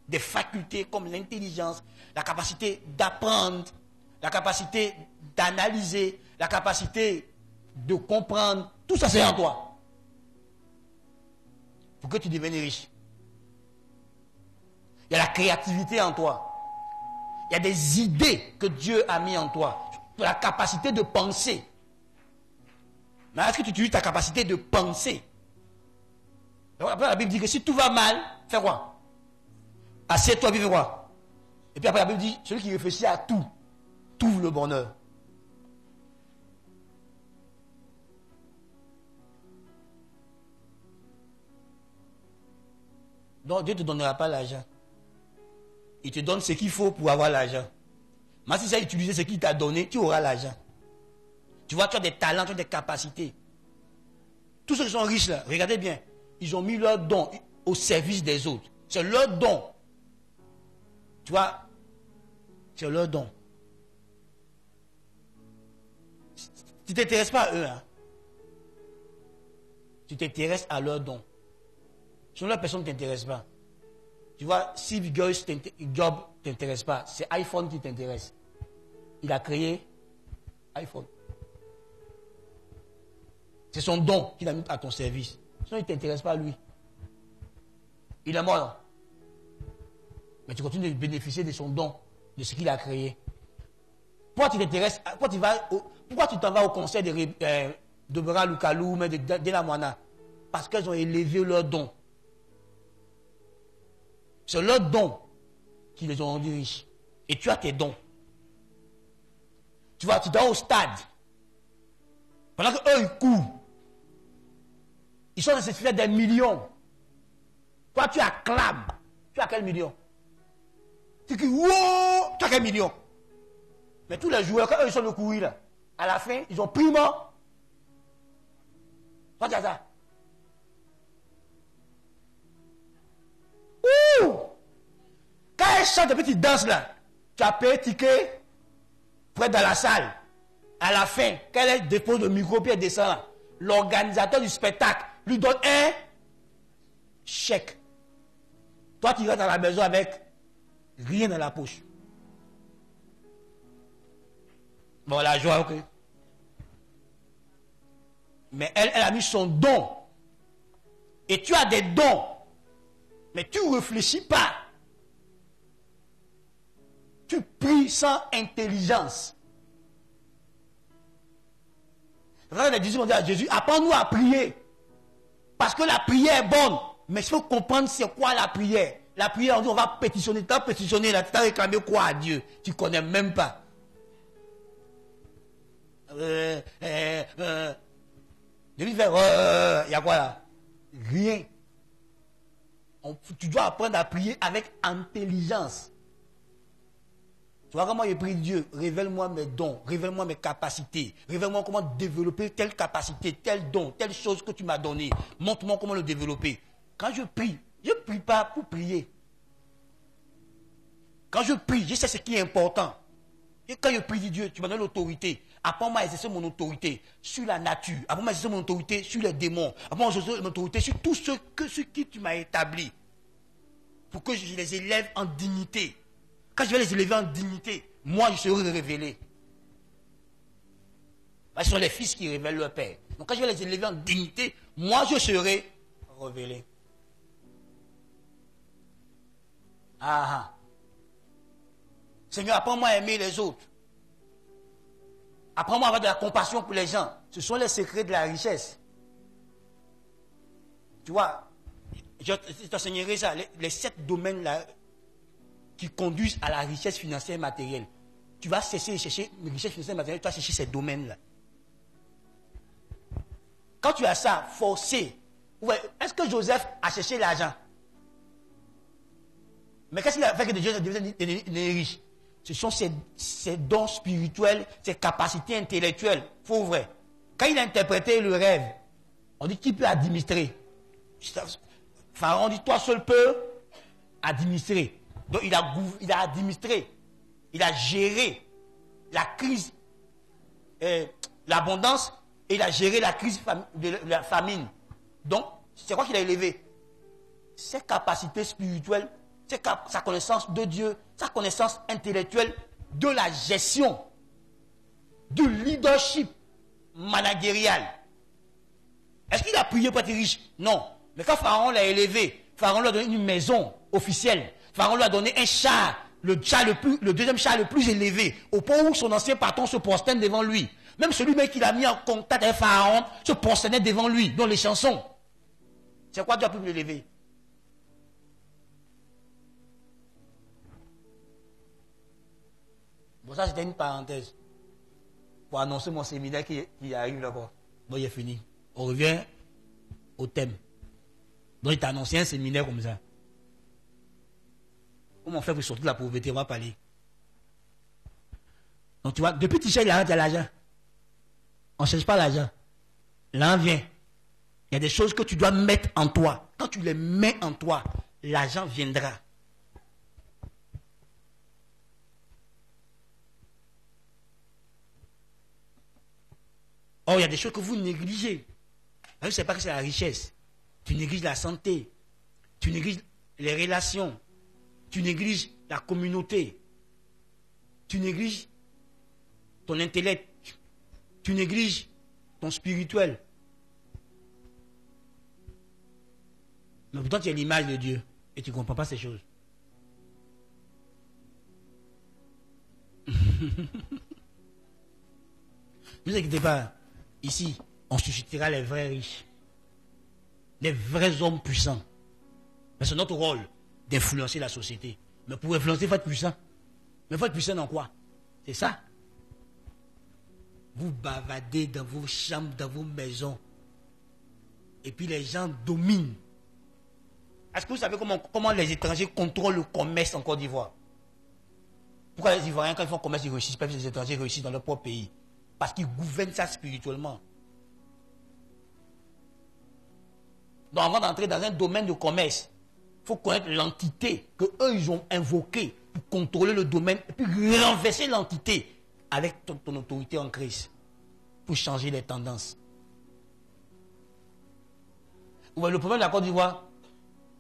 des facultés comme l'intelligence, la capacité d'apprendre, la capacité d'analyser, la capacité de comprendre. Tout ça c'est en toi. Pour que tu deviennes riche. Il y a la créativité en toi. Il y a des idées que Dieu a mis en toi. La capacité de penser. Mais est-ce que tu utilises ta capacité de penser? Après la Bible dit que si tout va mal, fais quoi? Assieds-toi, fais quoi? Et puis après la Bible dit, celui qui réfléchit à tout, trouve le bonheur. Donc Dieu ne te donnera pas l'argent. Il te donne ce qu'il faut pour avoir l'argent. Mais si tu as utilisé ce qu'il t'a donné, tu auras l'argent. Tu vois, tu as des talents, tu as des capacités. Tous ceux qui sont riches là, regardez bien, ils ont mis leurs dons au service des autres. C'est leur don. Tu vois, c'est leur don. Tu ne t'intéresses pas à eux. Hein. Tu t'intéresses à leur don. Sinon, la personne ne t'intéresse pas. Tu vois, Steve Jobs ne t'intéresse pas. C'est iPhone qui t'intéresse. Il a créé iPhone. C'est son don qu'il a mis à ton service. Sinon, il ne t'intéresse pas à lui. Il est mort. Mais tu continues de bénéficier de son don, de ce qu'il a créé. Pourquoi tu t'intéresses, pourquoi tu t'en vas au concert de Bera Lukalou, mais de la Moana? Parce qu'ils ont élevé leur don. C'est leurs dons qui les ont rendus riches. Et tu as tes dons. Tu vois, tu dors au stade. Pendant qu'eux, ils courent. Ils sont dans cette fête des millions. Toi, tu acclames. Tu as quel million? Tu dis, wow, tu as quel million? Mais tous les joueurs, quand eux, ils sont de courir, là, à la fin, ils ont pris mort. Toi, tu as ça. Ouh! Quand elle chante de petites danses là, tu as payé ticket pour être dans la salle. À la fin, quand elle dépose le micro puis elle descend là, l'organisateur du spectacle lui donne un chèque. Toi, tu restes à la maison avec rien dans la poche. Bon, la joie, ok. Mais elle a mis son don. Et tu as des dons. Mais tu ne réfléchis pas. Tu pries sans intelligence. Les disciples ont dit à Jésus, apprends-nous à prier. Parce que la prière est bonne. Mais il faut comprendre c'est quoi la prière. La prière, on dit on va pétitionner. Tu as pétitionné là, tu as réclamé quoi à Dieu? Tu ne connais même pas. Il y a quoi là? Rien. Tu dois apprendre à prier avec intelligence. Tu vois comment je prie Dieu? Révèle-moi mes dons, révèle-moi mes capacités, révèle-moi comment développer telle capacité, tel don, telle chose que tu m'as donné. Montre-moi comment le développer. Quand je ne prie pas pour prier. Quand je prie, je sais ce qui est important. Et quand je prie Dieu, tu m'as donné l'autorité. Apprends-moi à exercer mon autorité sur la nature. Apprends-moi à exercer mon autorité sur les démons. Apprends-moi à exercer mon autorité sur tout ce qui tu m'as établi. Pour que je les élève en dignité. Quand je vais les élever en dignité, moi je serai révélé. Ce sont les fils qui révèlent leur père. Donc quand je vais les élever en dignité, moi je serai révélé. Ah ah. Seigneur, apprends-moi à aimer les autres. Apprends-moi à avoir de la compassion pour les gens. Ce sont les secrets de la richesse. Tu vois, je t'enseignerai ça, les 7 domaines-là qui conduisent à la richesse financière et matérielle. Tu vas cesser de chercher une richesse financière et matérielle, tu vas chercher ces domaines-là. Quand tu as ça, forcé. Ouais, est-ce que Joseph a cherché l'argent? Mais qu'est-ce qu'il a fait que Joseph devienne riche? Ce sont ses dons spirituels, ses capacités intellectuelles. Faux ou vrai? Quand il a interprété le rêve, on dit qui peut administrer? Pharaon dit toi seul peux administrer. Donc il a administré, il a géré la crise, l'abondance, et il a géré la crise de la famine. Donc c'est quoi qu'il a élevé? Ses capacités spirituelles, sa connaissance de Dieu, sa connaissance intellectuelle de la gestion, du leadership managérial. Est-ce qu'il a prié pour être riche? Non. Mais quand Pharaon l'a élevé, Pharaon lui a donné une maison officielle. Pharaon lui a donné un char, le deuxième char le plus élevé, au point où son ancien patron se prosterne devant lui. Même celui-même qu'il a mis en contact avec Pharaon se prosternait devant lui, dans les chansons. C'est quoi Dieu a pu l'élever? Bon, ça c'était une parenthèse pour annoncer mon séminaire qui arrive là-bas. Bon, il est fini. On revient au thème. Donc, il t'a annoncé un séminaire comme ça. Comment on fait pour sortir de la pauvreté? On va parler. Donc, tu vois, depuis que tu cherches l'argent, tu as l'argent. On ne cherche pas l'argent. L'argent vient. Il y a des choses que tu dois mettre en toi. Quand tu les mets en toi, l'argent viendra. Or, il y a des choses que vous négligez. Je ne sais pas que c'est la richesse. Tu négliges la santé. Tu négliges les relations. Tu négliges la communauté. Tu négliges ton intellect. Tu négliges ton spirituel. Mais pourtant, tu es l'image de Dieu. Et tu ne comprends pas ces choses. Ne vous inquiétez pas. Ici, on suscitera les vrais riches. Les vrais hommes puissants. Mais c'est notre rôle d'influencer la société. Mais pour influencer, il faut être puissant. Mais il faut être puissant dans quoi? C'est ça. Vous bavardez dans vos chambres, dans vos maisons. Et puis les gens dominent. Est-ce que vous savez comment les étrangers contrôlent le commerce en Côte d'Ivoire? Pourquoi les Ivoiriens, quand ils font commerce, ils réussissent pas, les étrangers réussissent dans leur propre pays? Parce qu'ils gouvernent ça spirituellement. Donc avant d'entrer dans un domaine de commerce, il faut connaître l'entité qu'eux ils ont invoquée pour contrôler le domaine et puis renverser l'entité avec ton autorité en Christ pour changer les tendances. Vous voyez, le problème de la Côte d'Ivoire,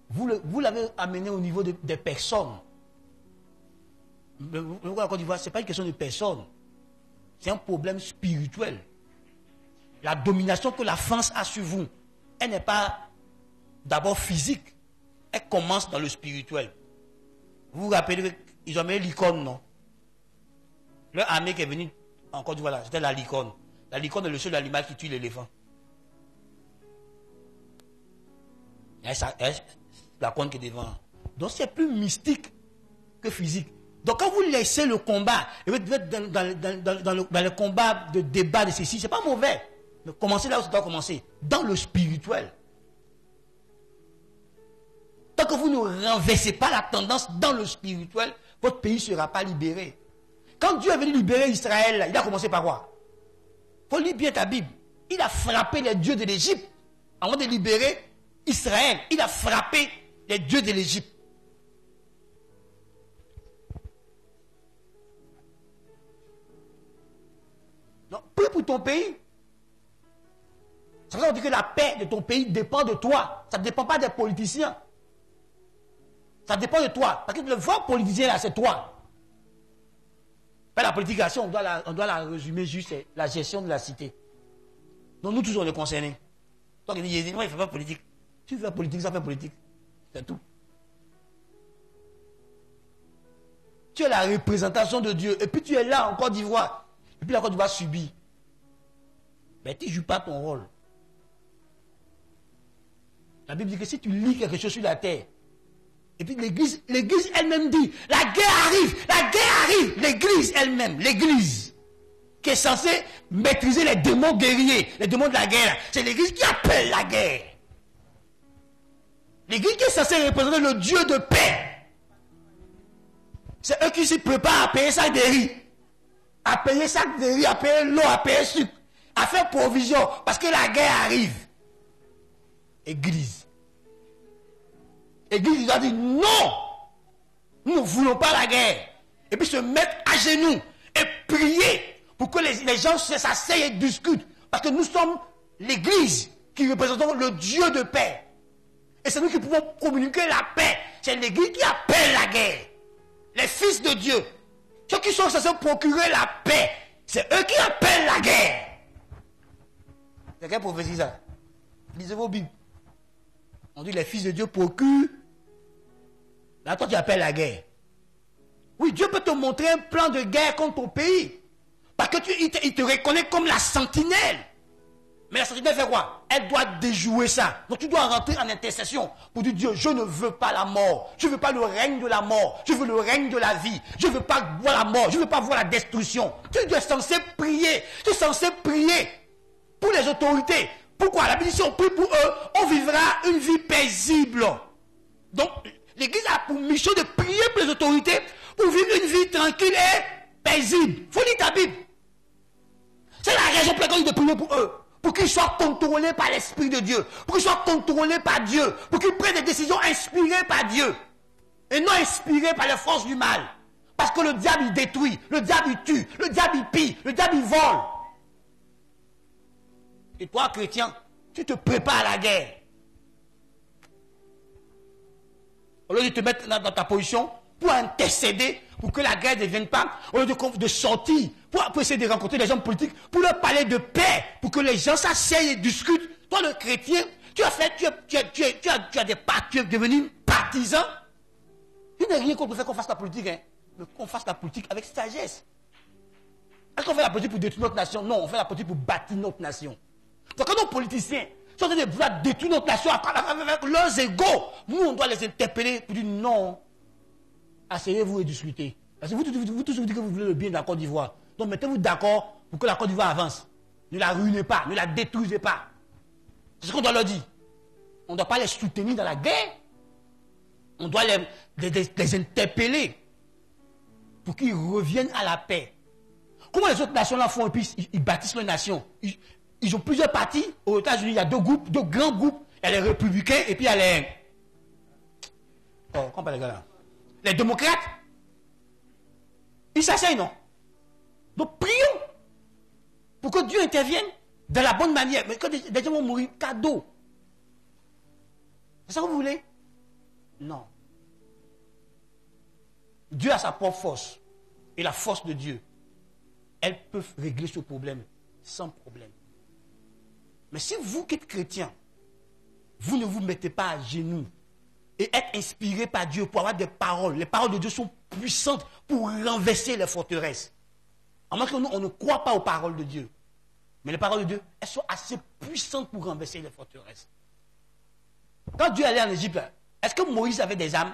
vous l'avez amené au niveau des personnes. La Côte d'Ivoire, ce n'est pas une question de personnes. C'est un problème spirituel. La domination que la France a sur vous, elle n'est pas d'abord physique. Elle commence dans le spirituel. Vous vous rappelez qu'ils ont amené l'icône, non? Leur armée qui est venue en Côte d'Ivoire, c'était la licorne. La licorne est le seul animal qui tue l'éléphant. La corne qui est devant. Donc c'est plus mystique que physique. Donc quand vous laissez le combat, et vous êtes dans le combat de débat de ceci, c'est pas mauvais. Mais commencez là où ça doit commencer, dans le spirituel. Tant que vous ne renversez pas la tendance dans le spirituel, votre pays ne sera pas libéré. Quand Dieu est venu libérer Israël, il a commencé par quoi? Il faut lire bien ta Bible. Il a frappé les dieux de l'Égypte. Avant de libérer Israël, il a frappé les dieux de l'Égypte. Donc, prie pour ton pays. Ça veut dire que la paix de ton pays dépend de toi. Ça ne dépend pas des politiciens. Ça dépend de toi. Parce que le vrai politicien là, c'est toi. Pas la politique, on doit la résumer juste, c'est la gestion de la cité. Donc nous tous on est concernés. Toi qui dis Jésus, moi il ne fait pas politique. Tu fais politique, ça fait politique. C'est tout. Tu es la représentation de Dieu. Et puis tu es là en Côte d'Ivoire. Et puis la Côte d'Ivoire subit. Mais tu ne joues pas ton rôle. La Bible dit que si tu lis quelque chose sur la terre, et puis l'église elle-même dit, la guerre arrive, l'église elle-même, l'église, qui est censée maîtriser les démons guerriers, les démons de la guerre, c'est l'église qui appelle la guerre. L'église qui est censée représenter le Dieu de paix. C'est eux qui se préparent à payer sac de riz, à payer sac de riz, à payer l'eau, à payer sucre, à faire provision, parce que la guerre arrive. Église. Église, il doit dire non, nous ne voulons pas la guerre. Et puis se mettre à genoux et prier pour que les gens s'asseyent et discutent. Parce que nous sommes l'église qui représentons le Dieu de paix. Et c'est nous qui pouvons communiquer la paix. C'est l'église qui appelle la guerre. Les fils de Dieu, ceux qui sont censés procurer la paix, c'est eux qui appellent la guerre. C'est quelle prophétie ça? Lisez vos Bibles. On dit les fils de Dieu procurent. Là, toi, tu appelles la guerre. Oui, Dieu peut te montrer un plan de guerre contre ton pays. Parce que il te reconnaît comme la sentinelle. Mais la sentinelle fait quoi? Elle doit déjouer ça. Donc tu dois rentrer en intercession pour dire Dieu, je ne veux pas la mort. Je ne veux pas le règne de la mort. Je veux le règne de la vie. Je ne veux pas voir la mort. Je ne veux pas voir la destruction. Tu es censé prier. Tu es censé prier pour les autorités. Pourquoi? La Bible dit si on prie pour eux, on vivra une vie paisible. Donc, l'Église a pour mission de prier pour les autorités pour vivre une vie tranquille et paisible. Il faut lire ta Bible. C'est la raison pour laquelle on dit de prier pour eux. Pour qu'ils soient contrôlés par l'Esprit de Dieu. Pour qu'ils soient contrôlés par Dieu. Pour qu'ils prennent des décisions inspirées par Dieu. Et non inspirées par les forces du mal. Parce que le diable il détruit. Le diable il tue. Le diable il pille. Le diable il vole. Et toi, chrétien, tu te prépares à la guerre. Au lieu de te mettre dans ta position pour intercéder, pour que la guerre ne vienne pas, au lieu de sortir, pour essayer de rencontrer des hommes politiques, pour leur parler de paix, pour que les gens s'asseyent et discutent. Toi, le chrétien, tu as des partis, tu es devenu partisan. Il n'y a rien contre le fait qu'on fasse la politique, hein, mais qu'on fasse la politique avec sagesse. Est-ce qu'on fait la politique pour détruire notre nation? Non, on fait la politique pour bâtir notre nation. Donc quand nos politiciens sont en train de vouloir détruire notre nation avec leurs égaux, nous on doit les interpeller pour dire non. Asseyez-vous et discutez. Parce que vous tous vous dites que vous voulez le bien de la Côte d'Ivoire. Donc mettez-vous d'accord pour que la Côte d'Ivoire avance. Ne la ruinez pas, ne la détruisez pas. C'est ce qu'on doit leur dire. On ne doit pas les soutenir dans la guerre. On doit les interpeller pour qu'ils reviennent à la paix. Comment les autres nations là font et puis ils bâtissent leur nation? Ils ont plusieurs partis. Aux États-Unis, il y a deux grands groupes. Il y a les républicains et puis il y a les... Oh, comment les gars là? Les démocrates. Ils s'asseyent, non? Donc prions pour que Dieu intervienne de la bonne manière. Mais quand des gens vont mourir, cadeau. C'est ça que vous voulez? Non. Dieu a sa propre force. Et la force de Dieu, elle peut régler ce problème sans problème. Mais si vous qui êtes chrétien, vous ne vous mettez pas à genoux et êtes inspiré par Dieu pour avoir des paroles, les paroles de Dieu sont puissantes pour renverser les forteresses. À moins que nous, on ne croit pas aux paroles de Dieu. Mais les paroles de Dieu, elles sont assez puissantes pour renverser les forteresses. Quand Dieu allait en Égypte, est-ce que Moïse avait des armes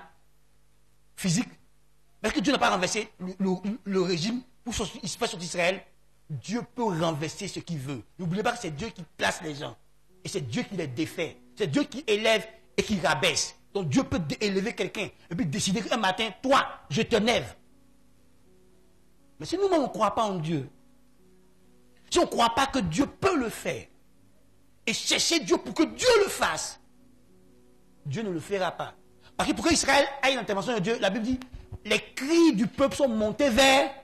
physiques? Est-ce que Dieu n'a pas renversé le régime pour faire sortir Israël? Dieu peut renverser ce qu'il veut. N'oubliez pas que c'est Dieu qui place les gens. Et c'est Dieu qui les défait. C'est Dieu qui élève et qui rabaisse. Donc Dieu peut élever quelqu'un et puis décider qu'un matin, toi, je te lève. Mais si nous-mêmes on ne croit pas en Dieu, si on ne croit pas que Dieu peut le faire, et chercher Dieu pour que Dieu le fasse, Dieu ne le fera pas. Parce que pour que Israël aille dans l'intervention de Dieu, la Bible dit, les cris du peuple sont montés vers...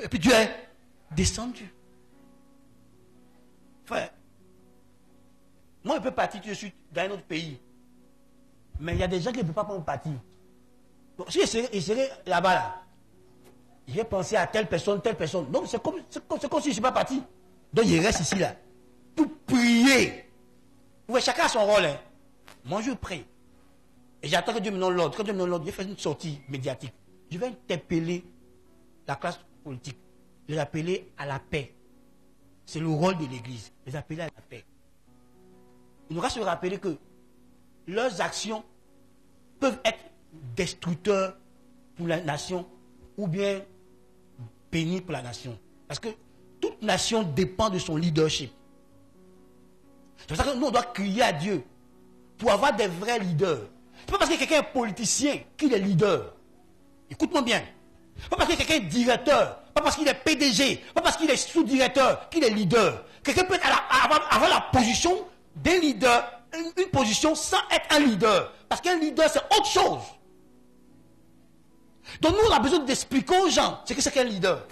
Et puis Dieu est descendu. Frère, moi je peux partir tout de suite dans un autre pays. Mais il y a des gens qui ne peuvent pas prendre partir. Donc si je serais là-bas, là, j'ai pensé à telle personne. Donc c'est comme si je ne suis pas parti. Donc il reste ici là pour prier. Vous voyez, chacun a son rôle. Hein. Moi je prie. Et j'attends que Dieu me donne l'ordre. Quand Dieu me donne l'ordre, je vais faire une sortie médiatique. Je vais interpeller la classe politique. Les appeler à la paix. C'est le rôle de l'Église. Les appeler à la paix. Il nous reste à se rappeler que leurs actions peuvent être destructeurs pour la nation ou bien bénis pour la nation. Parce que toute nation dépend de son leadership. C'est pour ça que nous, on doit crier à Dieu pour avoir des vrais leaders. C'est pas parce que quelqu'un est politicien qu'il est leader. Écoute-moi bien. Pas parce que quelqu'un est directeur, pas parce qu'il est PDG, pas parce qu'il est sous-directeur qu'il est leader. Quelqu'un peut avoir la position d'un leader, une position sans être un leader. Parce qu'un leader, c'est autre chose. Donc nous, on a besoin d'expliquer aux gens ce que c'est qu'un leader.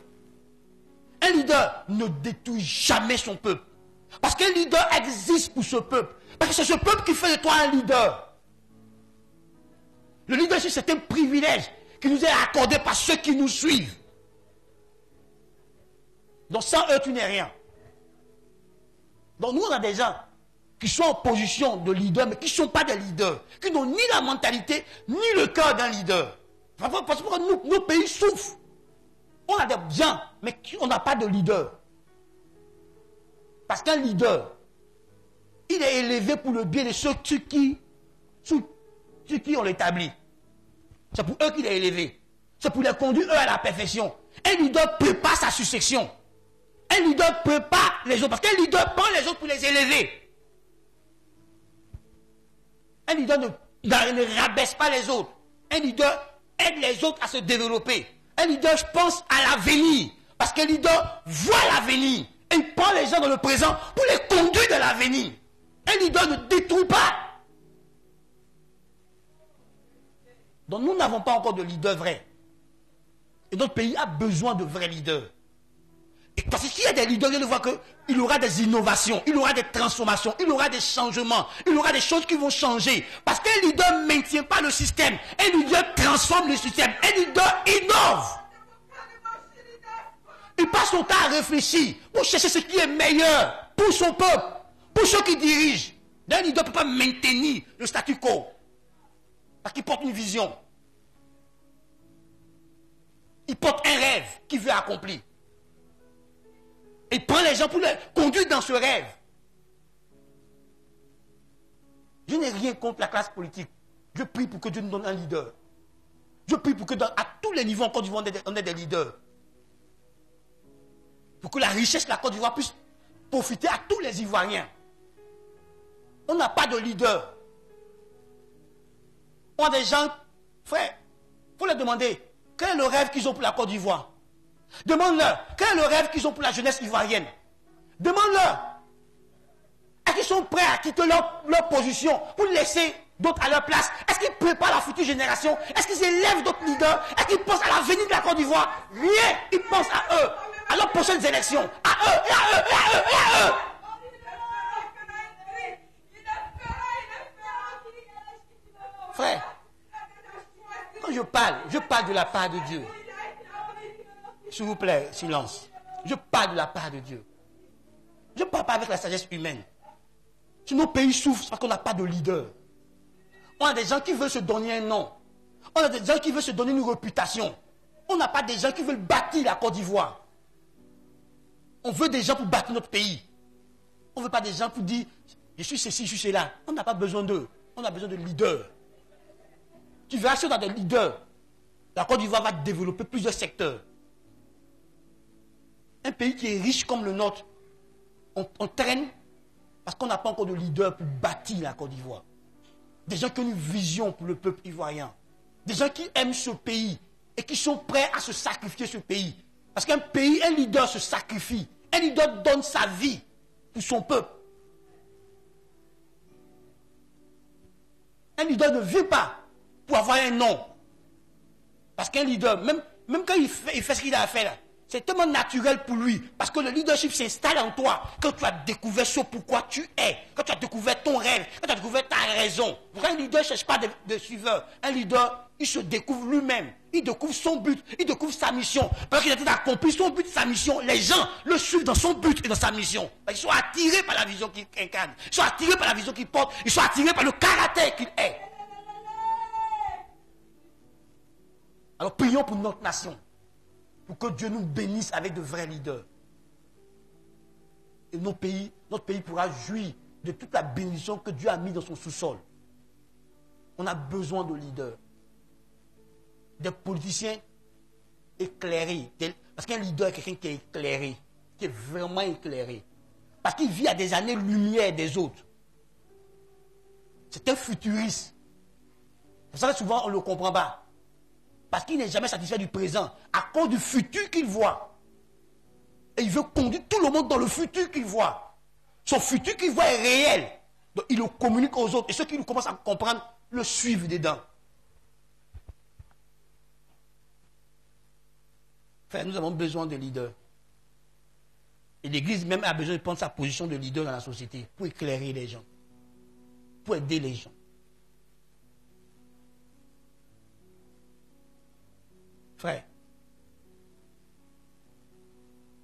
Un leader ne détruit jamais son peuple. Parce qu'un leader existe pour ce peuple. Parce que c'est ce peuple qui fait de toi un leader. Le leadership, c'est un privilège qui nous est accordé par ceux qui nous suivent. Donc sans eux, tu n'es rien. Donc nous, on a des gens qui sont en position de leader, mais qui ne sont pas des leaders. Qui n'ont ni la mentalité, ni le cœur d'un leader. Parce que nos pays souffrent. On a des gens, mais on n'a pas de leader. Parce qu'un leader, il est élevé pour le bien de ceux qui on l'établit. C'est pour eux qu'il est élevé. C'est pour les conduire eux à la perfection. Un leader prépare sa succession. Un leader prépare les autres. Parce qu'un leader prend les autres pour les élever. Un leader ne rabaisse pas les autres. Un leader aide les autres à se développer. Un leader pense à l'avenir. Parce qu'un leader voit l'avenir. Et il prend les gens dans le présent pour les conduire de l'avenir. Un leader ne détruit pas. Donc nous n'avons pas encore de leader vrai. Et notre pays a besoin de vrais leaders. Et parce qu'il y a des leaders, il voit qu'il y aura des innovations, il y aura des transformations, il y aura des changements, il y aura des choses qui vont changer. Parce qu'un leader ne maintient pas le système. Un leader transforme le système. Un leader innove. Il passe son temps à réfléchir pour chercher ce qui est meilleur pour son peuple, pour ceux qui dirigent. Un leader ne peut pas maintenir le statu quo. Parce qu'il porte une vision. Il porte un rêve qu'il veut accomplir. Il prend les gens pour les conduire dans ce rêve. Je n'ai rien contre la classe politique. Je prie pour que Dieu nous donne un leader. Je prie pour que à tous les niveaux en Côte d'Ivoire, on ait des leaders. Pour que la richesse de la Côte d'Ivoire puisse profiter à tous les Ivoiriens. On n'a pas de leader. On a des gens, frère, il faut leur demander quel est le rêve qu'ils ont pour la Côte d'Ivoire. Demande-leur quel est le rêve qu'ils ont pour la jeunesse ivoirienne. Demande-leur est-ce qu'ils sont prêts à quitter leur position pour laisser d'autres à leur place. Est-ce qu'ils préparent la future génération? Est-ce qu'ils élèvent d'autres leaders? Est-ce qu'ils pensent à l'avenir de la Côte d'Ivoire? Rien. Ils pensent à eux, à leurs prochaines élections, à eux, et à eux, et à eux, et à eux. Frère, quand je parle de la part de Dieu. S'il vous plaît, silence. Je parle de la part de Dieu. Je ne parle pas avec la sagesse humaine. Si nos pays souffrent, c'est parce qu'on n'a pas de leader. On a des gens qui veulent se donner un nom. On a des gens qui veulent se donner une réputation. On n'a pas des gens qui veulent bâtir la Côte d'Ivoire. On veut des gens pour bâtir notre pays. On ne veut pas des gens pour dire je suis ceci, je suis cela. On n'a pas besoin d'eux. On a besoin de leaders. Tu verras si on a des leaders. La Côte d'Ivoire va développer plusieurs secteurs. Un pays qui est riche comme le nôtre, on traîne parce qu'on n'a pas encore de leader pour bâtir la Côte d'Ivoire. Des gens qui ont une vision pour le peuple ivoirien. Des gens qui aiment ce pays et qui sont prêts à se sacrifier ce pays. Parce qu'un pays, un leader se sacrifie. Un leader donne sa vie pour son peuple. Un leader ne vit pas pour avoir un nom. Parce qu'un leader, même quand il fait ce qu'il a à faire là, C'est tellement naturel pour lui. Parce que le leadership s'installe en toi. Quand tu as découvert ce pourquoi tu es. Quand tu as découvert ton rêve. Quand tu as découvert ta raison. Un leader ne cherche pas de suiveurs. Un leader, il se découvre lui-même. Il découvre son but. Il découvre sa mission. Parce qu'il a accompli son but, sa mission. Les gens le suivent dans son but et dans sa mission. Ils sont attirés par la vision qu'il incarne. Ils sont attirés par la vision qu'il porte. Ils sont attirés par le caractère qu'il est. Alors prions pour notre nation. Pour que Dieu nous bénisse avec de vrais leaders. Et notre pays pourra jouir de toute la bénédiction que Dieu a mis dans son sous-sol. On a besoin de leaders. Des politiciens éclairés. Parce qu'un leader est quelqu'un qui est éclairé. Qui est vraiment éclairé. Parce qu'il vit à des années-lumière des autres. C'est un futuriste. Vous savez, souvent, on ne le comprend pas. Parce qu'il n'est jamais satisfait du présent, à cause du futur qu'il voit. Et il veut conduire tout le monde dans le futur qu'il voit. Son futur qu'il voit est réel. Donc il le communique aux autres. Et ceux qui commencent à comprendre, le suivent dedans. Frère, nous avons besoin de leaders. Et l'Église même a besoin de prendre sa position de leader dans la société pour éclairer les gens. Pour aider les gens. Frère,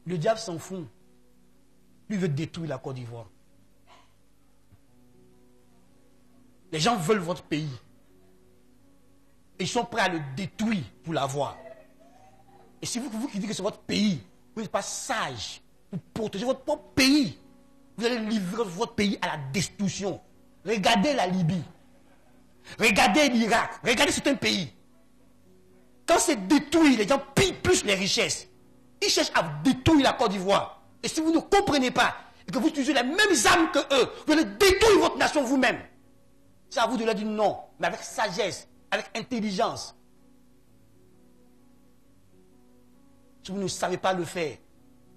le diable s'en fout. Lui veut détruire la Côte d'Ivoire. Les gens veulent votre pays. Ils sont prêts à le détruire pour l'avoir. Et si vous qui dites que c'est votre pays, vous n'êtes pas sage pour protéger votre propre pays, vous allez livrer votre pays à la destruction. Regardez la Libye. Regardez l'Irak. Regardez certains pays. Quand c'est détruit, les gens pillent plus les richesses. Ils cherchent à détruire la Côte d'Ivoire. Et si vous ne comprenez pas, et que vous utilisez les mêmes armes que eux, vous allez détruire votre nation vous-même. C'est à vous de leur dire non, mais avec sagesse, avec intelligence. Si vous ne savez pas le faire,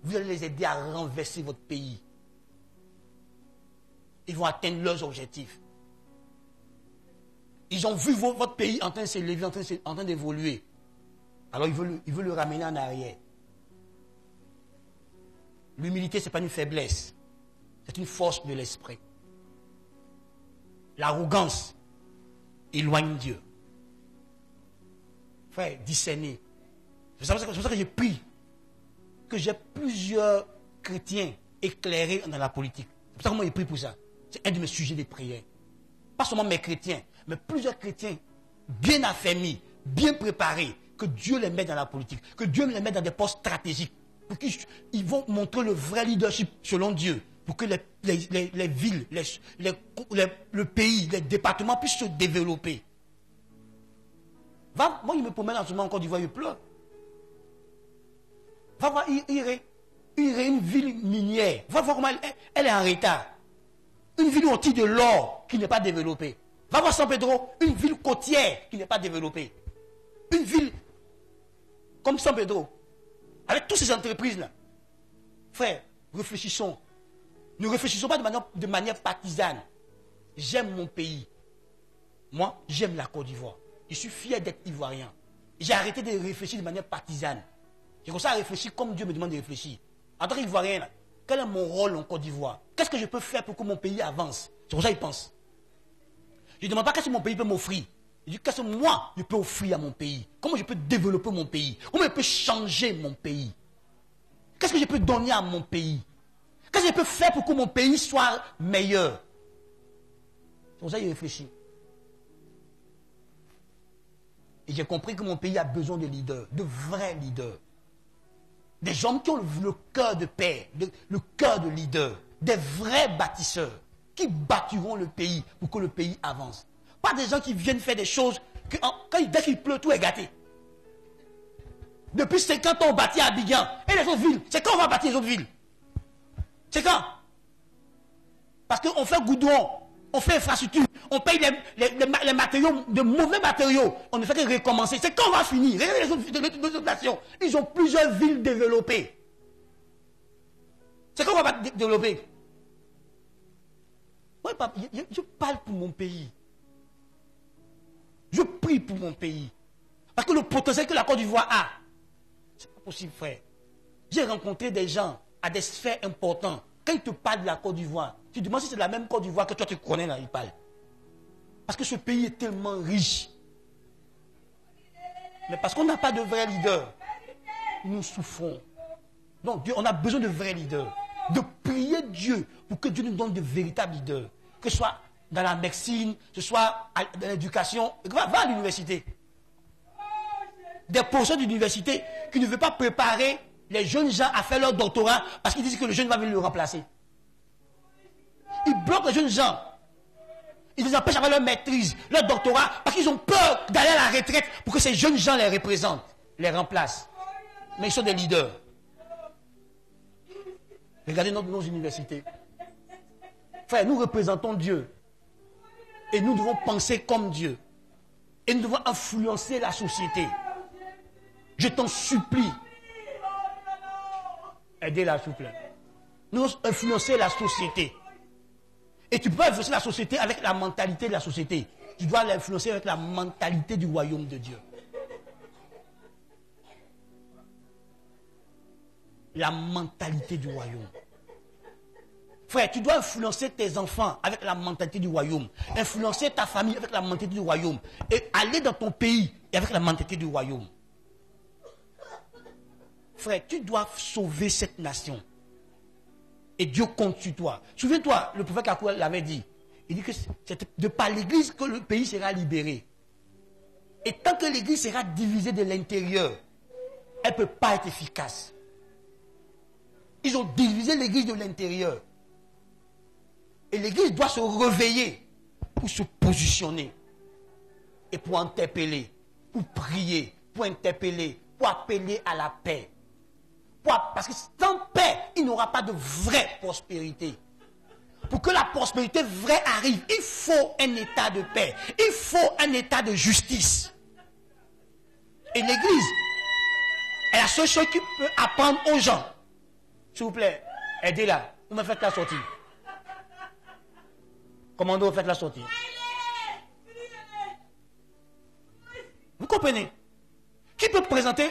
vous allez les aider à renverser votre pays. Ils vont atteindre leurs objectifs. Ils ont vu votre pays en train de s'élever, en train d'évoluer. Alors ils veulent le ramener en arrière. L'humilité, ce n'est pas une faiblesse. C'est une force de l'esprit. L'arrogance éloigne Dieu. Frère, discerner. C'est pour ça que j'ai pris que j'ai plusieurs chrétiens éclairés dans la politique. C'est pour ça que moi j'ai pris pour ça. C'est un de mes sujets de prière. Pas seulement mes chrétiens, mais plusieurs chrétiens bien affermis, bien préparés, que Dieu les mette dans la politique, que Dieu les mette dans des postes stratégiques, pour qu'ils vont montrer le vrai leadership selon Dieu, pour que les villes, le pays, les départements puissent se développer. Moi, il me promène en ce moment en Côte d'Ivoire, il pleure. Va voir Iré, une ville minière. Va voir comment elle est en retard. Une ville où on tire de l'or qui n'est pas développée. Va voir San Pedro, une ville côtière qui n'est pas développée. Une ville comme San Pedro, avec toutes ces entreprises-là. Frère, réfléchissons. Ne réfléchissons pas de manière partisane. J'aime mon pays. Moi, j'aime la Côte d'Ivoire. Je suis fier d'être ivoirien. J'ai arrêté de réfléchir de manière partisane. J'ai commencé à réfléchir comme Dieu me demande de réfléchir. En tant qu'Ivoirien, quel est mon rôle en Côte d'Ivoire? Qu'est-ce que je peux faire pour que mon pays avance? C'est pour ça qu'il pense. Je ne demande pas qu'est-ce que mon pays peut m'offrir. Je dis qu'est-ce que moi je peux offrir à mon pays? Comment je peux développer mon pays? Comment je peux changer mon pays? Qu'est-ce que je peux donner à mon pays? Qu'est-ce que je peux faire pour que mon pays soit meilleur? C'est pour ça que j'ai réfléchi. Et j'ai compris que mon pays a besoin de leaders, de vrais leaders. Des hommes qui ont le cœur de père, le cœur de leader, des vrais bâtisseurs qui bâtiront le pays pour que le pays avance. Pas des gens qui viennent faire des choses, dès qu'il pleut, tout est gâté. Depuis 50 ans, on bâtit à Abidjan. Et les autres villes, c'est quand on va bâtir les autres villes? C'est quand? Parce qu'on fait goudron, on fait infrastructure, on paye les matériaux, de mauvais matériaux. On ne fait que recommencer. C'est quand on va finir? Regardez les autres nations. Ils ont plusieurs villes développées. C'est quand on va développer? Moi, je parle pour mon pays. Je prie pour mon pays. Parce que le potentiel que la Côte d'Ivoire a, c'est pas possible, frère. J'ai rencontré des gens à des sphères importantes. Quand ils te parlent de la Côte d'Ivoire, tu te demandes si c'est la même Côte d'Ivoire que toi tu connais là, ils parlent. Parce que ce pays est tellement riche. Mais parce qu'on n'a pas de vrais leaders, nous souffrons. Donc Dieu, on a besoin de vrais leaders. De prier Dieu pour que Dieu nous donne de véritables leaders. Que ce soit dans la médecine, que ce soit dans l'éducation. Va à l'université. Des professeurs d'université qui ne veulent pas préparer les jeunes gens à faire leur doctorat parce qu'ils disent que le jeune va venir le remplacer. Ils bloquent les jeunes gens. Ils les empêchent d'avoir leur maîtrise, leur doctorat, parce qu'ils ont peur d'aller à la retraite pour que ces jeunes gens les représentent, les remplacent. Mais ils sont des leaders. Regardez nos universités. Frère, nous représentons Dieu. Et nous devons penser comme Dieu. Et nous devons influencer la société. Je t'en supplie. Aidez-la, s'il vous plaît. Nous devons influencer la société. Et tu peux influencer la société avec la mentalité de la société. Tu dois l'influencer avec la mentalité du royaume de Dieu. La mentalité du royaume. Frère, tu dois influencer tes enfants avec la mentalité du royaume. Influencer ta famille avec la mentalité du royaume. Et aller dans ton pays et avec la mentalité du royaume. Frère, tu dois sauver cette nation. Et Dieu compte sur toi. Souviens-toi, le prophète Kakou l'avait dit. Il dit que c'est de par l'église que le pays sera libéré. Et tant que l'église sera divisée de l'intérieur, elle ne peut pas être efficace. Ils ont divisé l'église de l'intérieur. Et l'église doit se réveiller pour se positionner. Et pour interpeller, pour prier, pour interpeller, pour appeler à la paix. Parce que sans paix, il n'y aura pas de vraie prospérité. Pour que la prospérité vraie arrive, il faut un état de paix. Il faut un état de justice. Et l'église est la seule chose qui peut apprendre aux gens. S'il vous plaît, aidez-la. Vous me faites la sortie. Commando, faites la sortie. Vous comprenez? Qui peut présenter?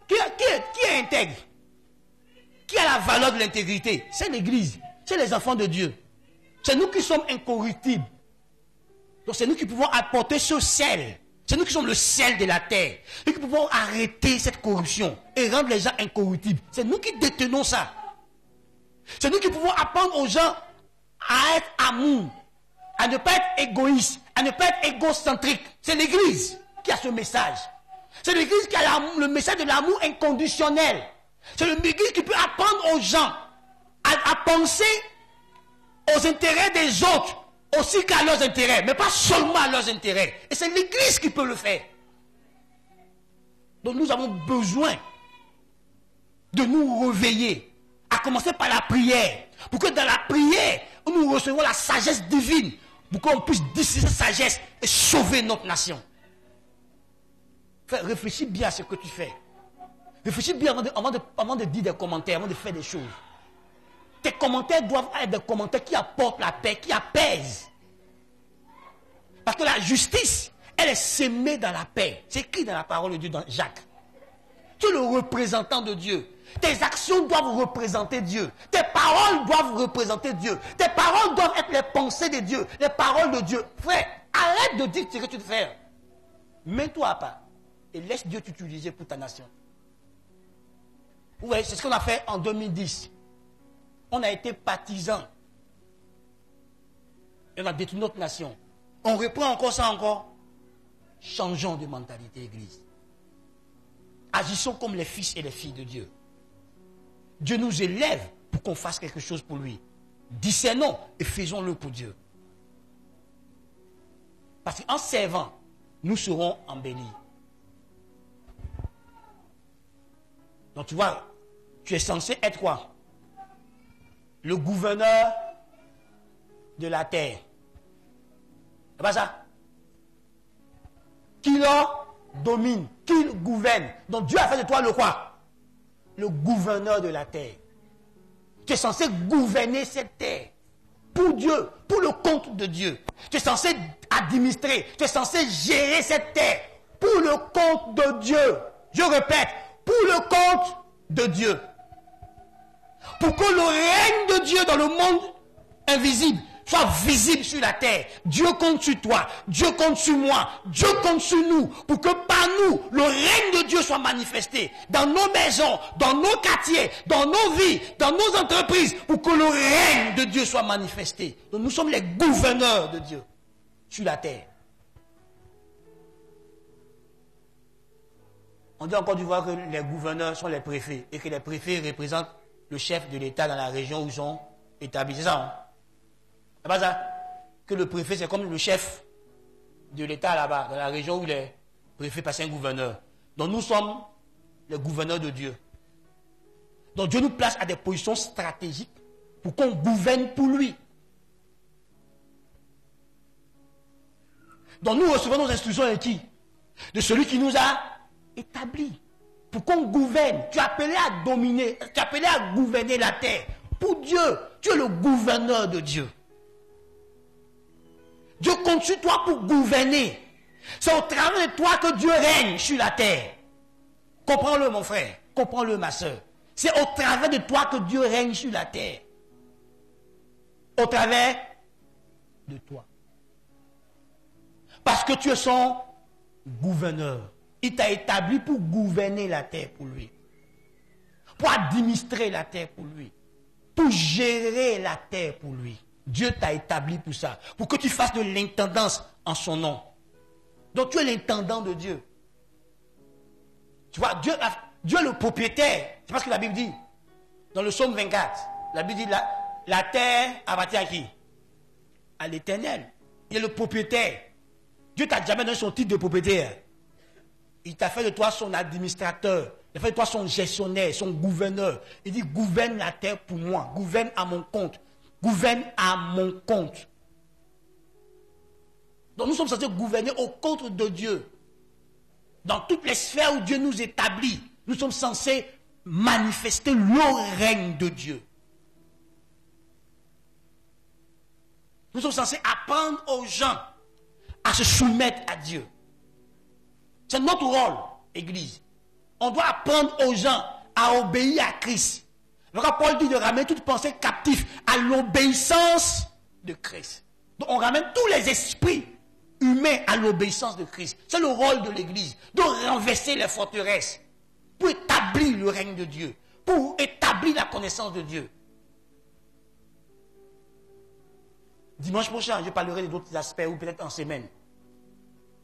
Qui est intègre? Qui a la valeur de l'intégrité? C'est l'église. C'est les enfants de Dieu. C'est nous qui sommes incorruptibles. Donc c'est nous qui pouvons apporter ce sel. C'est nous qui sommes le sel de la terre. Nous qui pouvons arrêter cette corruption et rendre les gens incorruptibles. C'est nous qui détenons ça. C'est nous qui pouvons apprendre aux gens à être amour, à ne pas être égoïste, à ne pas être égocentrique. C'est l'église qui a ce message. C'est l'église qui a le message de l'amour inconditionnel. C'est l'église qui peut apprendre aux gens à penser aux intérêts des autres aussi qu'à leurs intérêts, mais pas seulement à leurs intérêts. Et c'est l'église qui peut le faire. Donc nous avons besoin de nous réveiller, à commencer par la prière, pour que dans la prière, nous recevons la sagesse divine, pour qu'on puisse dissiper cette sagesse et sauver notre nation. Réfléchis bien à ce que tu fais. Réfléchis bien avant de dire des commentaires, avant de faire des choses. Tes commentaires doivent être des commentaires qui apportent la paix, qui apaisent. Parce que la justice, elle est sémée dans la paix. C'est écrit dans la parole de Dieu, dans Jacques. Tu es le représentant de Dieu. Tes actions doivent représenter Dieu. Tes paroles doivent représenter Dieu. Tes paroles doivent être les pensées de Dieu, les paroles de Dieu. Frère, arrête de dire ce que tu veux faire. Mets-toi à part et laisse Dieu t'utiliser pour ta nation. Oui, c'est ce qu'on a fait en 2010. On a été partisans. Et on a détruit notre nation. On reprend encore ça encore. Changeons de mentalité, Église. Agissons comme les fils et les filles de Dieu. Dieu nous élève pour qu'on fasse quelque chose pour lui. Discernons et faisons-le pour Dieu. Parce qu'en servant, nous serons embellis. Donc tu vois, tu es censé être quoi? Le gouverneur de la terre. C'est pas ça? Qui leur domine, qui gouverne. Donc Dieu a fait de toi le quoi? Le gouverneur de la terre. Tu es censé gouverner cette terre. Pour Dieu, pour le compte de Dieu. Tu es censé administrer, tu es censé gérer cette terre. Pour le compte de Dieu. Je répète, pour le compte de Dieu. pour que le règne de Dieu dans le monde invisible soit visible sur la terre. Dieu compte sur toi, Dieu compte sur moi, Dieu compte sur nous, pour que par nous, le règne de Dieu soit manifesté dans nos maisons, dans nos quartiers, dans nos vies, dans nos entreprises, pour que le règne de Dieu soit manifesté. Donc nous sommes les gouverneurs de Dieu sur la terre. On dit encore du voir que les gouverneurs sont les préfets et que les préfets représentent le chef de l'État dans la région où ils sont établis. C'est ça, hein? C'est pas ça? Que le préfet, c'est comme le chef de l'État là-bas, dans la région où les préfets passent un gouverneur. Donc nous sommes les gouverneurs de Dieu. Donc Dieu nous place à des positions stratégiques pour qu'on gouverne pour lui. Donc nous recevons nos instructions de qui? De celui qui nous a établis. Pour qu'on gouverne. Tu es appelé à dominer, tu es appelé à gouverner la terre. Pour Dieu, tu es le gouverneur de Dieu. Dieu compte sur toi pour gouverner. C'est au travers de toi que Dieu règne sur la terre. Comprends-le, mon frère. Comprends-le, ma soeur. C'est au travers de toi que Dieu règne sur la terre. Au travers de toi. Parce que tu es son gouverneur. Il t'a établi pour gouverner la terre pour lui. Pour administrer la terre pour lui. Pour gérer la terre pour lui. Dieu t'a établi pour ça. Pour que tu fasses de l'intendance en son nom. Donc tu es l'intendant de Dieu. Tu vois, Dieu est le propriétaire. C'est pas ce que la Bible dit. Dans le psaume 24, la Bible dit la terre appartient à qui? À l'Éternel. Il est le propriétaire. Dieu t'a jamais donné son titre de propriétaire. Il t'a fait de toi son administrateur. Il a fait de toi son gestionnaire, son gouverneur. Il dit, gouverne la terre pour moi. Gouverne à mon compte. Gouverne à mon compte. Donc nous sommes censés gouverner au compte de Dieu. Dans toutes les sphères où Dieu nous établit, nous sommes censés manifester le règne de Dieu. Nous sommes censés apprendre aux gens à se soumettre à Dieu. C'est notre rôle, Église. On doit apprendre aux gens à obéir à Christ. Alors Paul dit de ramener toute pensée captive à l'obéissance de Christ. Donc on ramène tous les esprits humains à l'obéissance de Christ. C'est le rôle de l'Église, de renverser les forteresses pour établir le règne de Dieu, pour établir la connaissance de Dieu. Dimanche prochain, je parlerai d'autres aspects ou peut-être en semaine.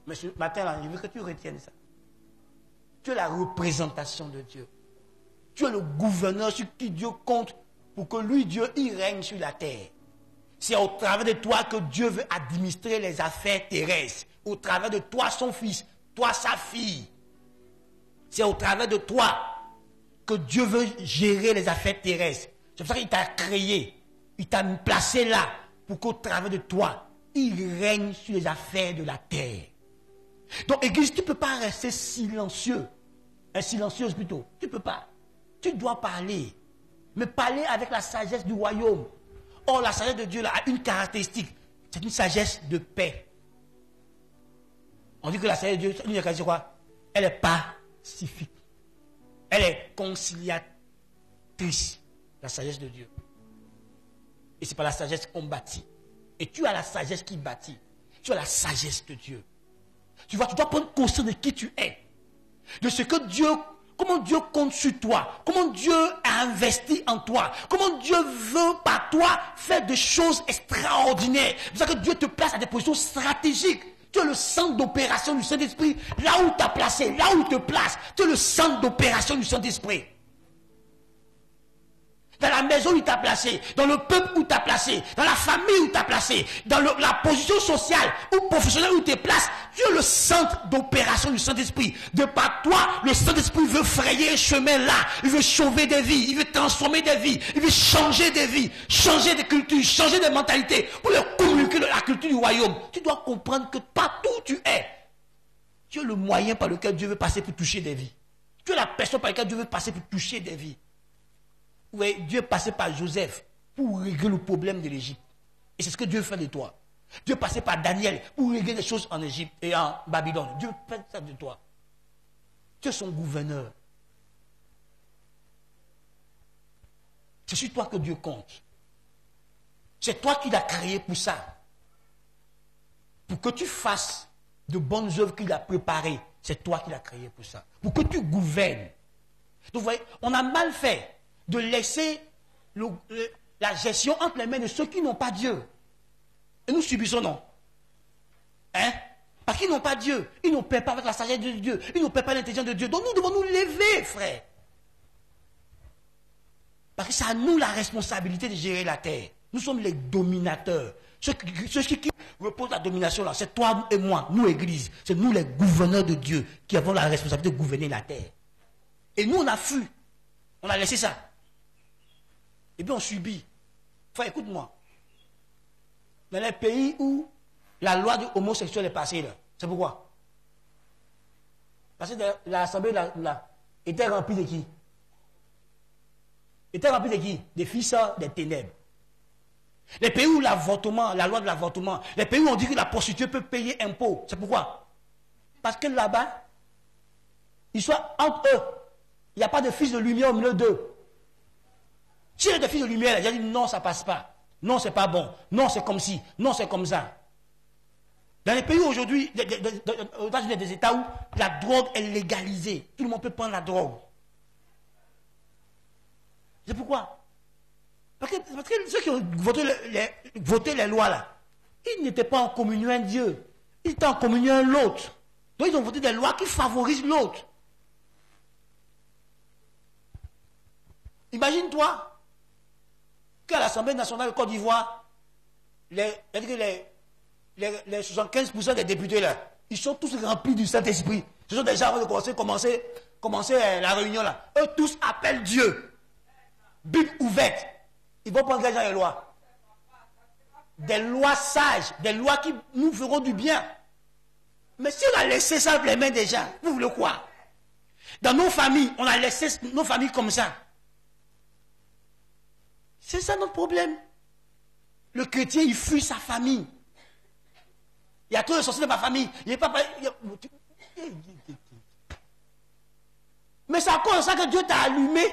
Mais ce matin, là, je veux que tu retiennes ça. Tu es la représentation de Dieu. Tu es le gouverneur sur qui Dieu compte pour que lui, Dieu, il règne sur la terre. C'est au travers de toi que Dieu veut administrer les affaires terrestres. Au travers de toi, son fils, toi, sa fille. C'est au travers de toi que Dieu veut gérer les affaires terrestres. C'est pour ça qu'il t'a créé. Il t'a placé là pour qu'au travers de toi, il règne sur les affaires de la terre. Donc, Église, tu ne peux pas rester silencieux. Silencieuse plutôt. Tu ne peux pas. Tu dois parler. Mais parler avec la sagesse du royaume. Or, la sagesse de Dieu là, a une caractéristique. C'est une sagesse de paix. On dit que la sagesse de Dieu, une caractéristique quoi? Elle est pacifique. Elle est conciliatrice. La sagesse de Dieu. Et c'est par la sagesse qu'on bâtit. Et tu as la sagesse qui bâtit. Tu as la sagesse de Dieu. Tu vois, tu dois prendre conscience de qui tu es. De ce que Dieu, comment Dieu compte sur toi. Comment Dieu a investi en toi. Comment Dieu veut par toi faire des choses extraordinaires. C'est pour ça que Dieu te place à des positions stratégiques. Tu es le centre d'opération du Saint-Esprit. Là où tu as placé, là où il te place. Tu es le centre d'opération du Saint-Esprit. Dans la maison où il t'a placé, dans le peuple où il t'a placé, dans la famille où il t'a placé, dans la position sociale ou professionnelle où il te place, tu es le centre d'opération du Saint-Esprit. De par toi, le Saint-Esprit veut frayer un chemin là. Il veut sauver des vies, il veut transformer des vies, il veut changer des vies, changer de culture, changer de mentalité pour leur communiquer la culture du royaume. Tu dois comprendre que partout où tu es le moyen par lequel Dieu veut passer pour toucher des vies. Tu es la personne par laquelle Dieu veut passer pour toucher des vies. Oui, Dieu est passé par Joseph pour régler le problème de l'Égypte. Et c'est ce que Dieu fait de toi. Dieu est passé par Daniel pour régler les choses en Égypte et en Babylone. Dieu fait ça de toi. Tu es son gouverneur. C'est sur toi que Dieu compte. C'est toi qui l'as créé pour ça. Pour que tu fasses de bonnes œuvres qu'il a préparées. C'est toi qui l'as créé pour ça. Pour que tu gouvernes. Donc vous voyez, on a mal fait de laisser la gestion entre les mains de ceux qui n'ont pas Dieu. Et nous subissons, non? Hein? Parce qu'ils n'ont pas Dieu. Ils n'opèrent pas avec la sagesse de Dieu. Ils n'opèrent pas l'intelligence de Dieu. Donc nous devons nous lever, frère. Parce que c'est à nous la responsabilité de gérer la terre. Nous sommes les dominateurs. Ceux qui reposent la domination là, c'est toi et moi, nous église. C'est nous les gouverneurs de Dieu qui avons la responsabilité de gouverner la terre. Et nous on a fui. On a laissé ça. Et bien on subit. Enfin écoute-moi. Dans les pays où la loi de homosexuel est passée là, c'est pourquoi? Parce que l'assemblée là, était remplie de qui? Était remplie de qui? Des fils des ténèbres. Les pays où l'avortement, la loi de l'avortement, les pays où on dit que la prostituée peut payer impôt, c'est pourquoi? Parce que là-bas, ils sont entre eux. Il n'y a pas de fils de lumière au milieu d'eux. Si il y a des fils de lumière, il a dit non, ça ne passe pas. Non, c'est pas bon. Non, c'est comme ci. Non, c'est comme ça. Dans les pays aujourd'hui, des États où la drogue est légalisée, tout le monde peut prendre la drogue. C'est pourquoi? Parce que ceux qui ont voté les lois là, ils n'étaient pas en communion avec Dieu. Ils étaient en communion avec l'autre. Donc ils ont voté des lois qui favorisent l'autre. Imagine-toi qu'à l'Assemblée nationale de Côte d'Ivoire, les 75% des députés là, ils sont tous remplis du Saint-Esprit. Ce sont des gens avant de commencer la réunion là. Eux tous appellent Dieu. Bible ouverte. Ils vont prendre les lois. Des lois sages, des lois qui nous feront du bien. Mais si on a laissé ça dans les mains des gens, vous voulez quoi? Dans nos familles, on a laissé nos familles comme ça. C'est ça notre problème. Le chrétien, il fuit sa famille. Il y a trop de sorciers dans ma famille. Mais c'est à cause de ça que Dieu t'a allumé.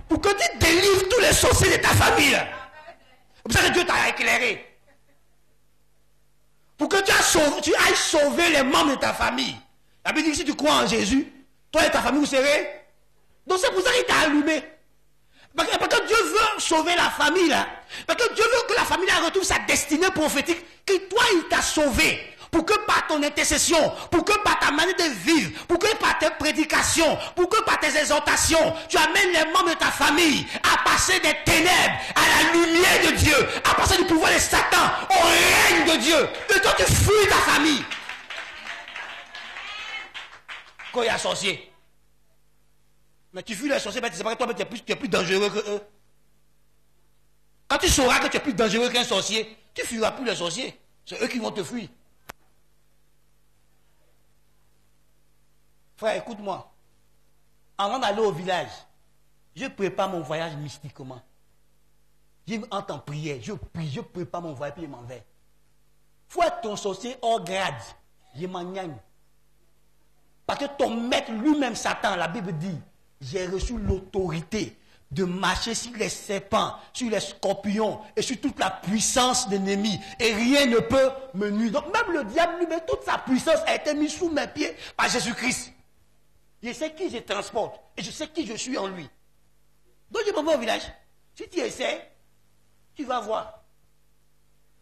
Pour que tu délivres tous les sorciers de ta famille. C'est pour ça que Dieu t'a éclairé. Pour que tu ailles sauver les membres de ta famille. La Bible dit que si tu crois en Jésus, toi et ta famille, vous serez. Donc c'est pour ça qu'il t'a allumé. Parce que Dieu veut sauver la famille là. Parce que Dieu veut que la famille là retrouve sa destinée prophétique. Que toi il t'a sauvé. Pour que par ton intercession, pour que par ta manière de vivre, pour que par tes prédications, pour que par tes exhortations, tu amènes les membres de ta famille à passer des ténèbres à la lumière de Dieu, à passer du pouvoir de Satan au règne de Dieu. Et toi tu fuis ta famille. Quand il y a un sorcier. Mais tu fuis les sorciers, mais tu sais pas que toi tu es plus dangereux que eux. Quand tu sauras que tu es plus dangereux qu'un sorcier, tu ne fuiras plus les sorciers. C'est eux qui vont te fuir. Frère, écoute-moi. Avant d'aller au village, je prépare mon voyage mystiquement. Je entre en prière, je prie, je prépare mon voyage, puis je m'en vais. Faut être ton sorcier hors grade. Je m'en gagne. Parce que ton maître lui-même, Satan, la Bible dit, j'ai reçu l'autorité de marcher sur les serpents, sur les scorpions et sur toute la puissance de l'ennemi. Et rien ne peut me nuire. Donc même le diable lui-même, toute sa puissance a été mise sous mes pieds par Jésus-Christ. Je sais qui je transporte et je sais qui je suis en lui. Donc je m'en vais au village. Si tu essaies, tu vas voir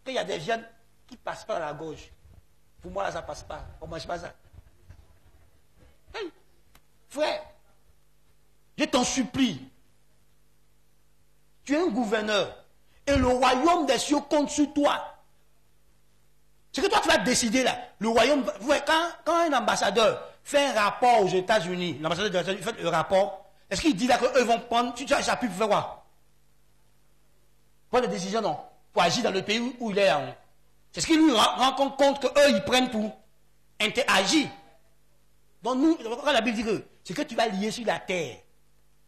qu'il y a des jeunes qui passent par la gauche. Pour moi, là, ça ne passe pas. On ne mange pas ça. Hey, frère, je t'en supplie. Tu es un gouverneur. Et le royaume des cieux compte sur toi. Ce que toi tu vas décider là. Le royaume. Quand un ambassadeur fait un rapport aux États-Unis, l'ambassadeur des États-Unis fait le rapport, est-ce qu'il dit là qu'eux vont prendre. Tu as pu faire quoi? Prendre des décisions, non. Pour agir dans le pays où il est là. C'est ce qu'il lui rend compte qu'eux ils prennent pour agir. Donc nous, quand la Bible dit que ce que tu vas lier sur la terre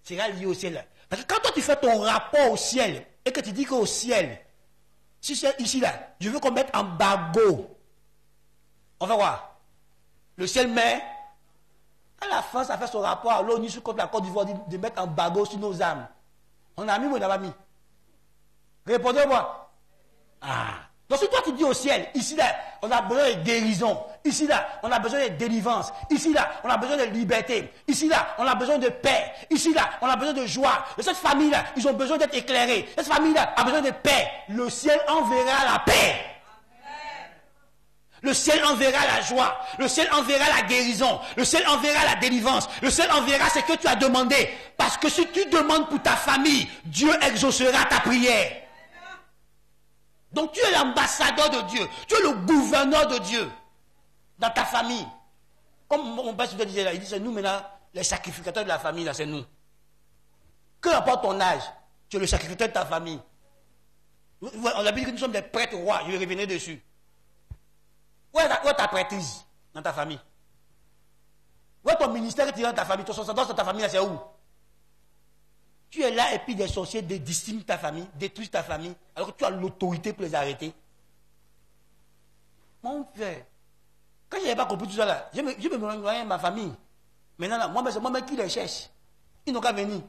sera lié au ciel. Parce que quand toi tu fais ton rapport au ciel et que tu dis qu'au ciel, si c'est ici là, je veux qu'on mette embargo. On va voir. Le ciel met. Quand la France a fait son rapport à l'ONU contre la Côte d'Ivoire de mettre embargo sur nos âmes. On a mis ou on n'a pas mis? Répondez-moi. Ah. Donc si toi tu dis au ciel, ici là, on a besoin de guérison. Ici là, on a besoin de délivrance. Ici là, on a besoin de liberté. Ici là, on a besoin de paix. Ici là, on a besoin de joie. Et cette famille-là, ils ont besoin d'être éclairés. Cette famille-là a besoin de paix. Le ciel enverra la paix. Le ciel enverra la joie. Le ciel enverra la guérison. Le ciel enverra la délivrance. Le ciel enverra ce que tu as demandé. Parce que si tu demandes pour ta famille, Dieu exaucera ta prière. Donc tu es l'ambassadeur de Dieu. Tu es le gouverneur de Dieu dans ta famille. Comme mon père disait là, il dit c'est nous maintenant, les sacrificateurs de la famille, là, c'est nous. Que n'importe ton âge, tu es le sacrificateur de ta famille. On a dit que nous sommes des prêtres rois, je vais revenir dessus. Où est ta prêtrise dans ta famille? Où est ton ministère que tu as dans ta famille? Ton sacerdoce dans ta famille, c'est où? Tu es là et puis des sorciers déciment ta famille, détruisent ta famille, alors que tu as l'autorité pour les arrêter. Mon frère, quand je n'avais pas compris tout ça là, je me noyais ma famille. Maintenant, là, moi, c'est moi-même qui les cherche. Ils n'ont qu'à venir.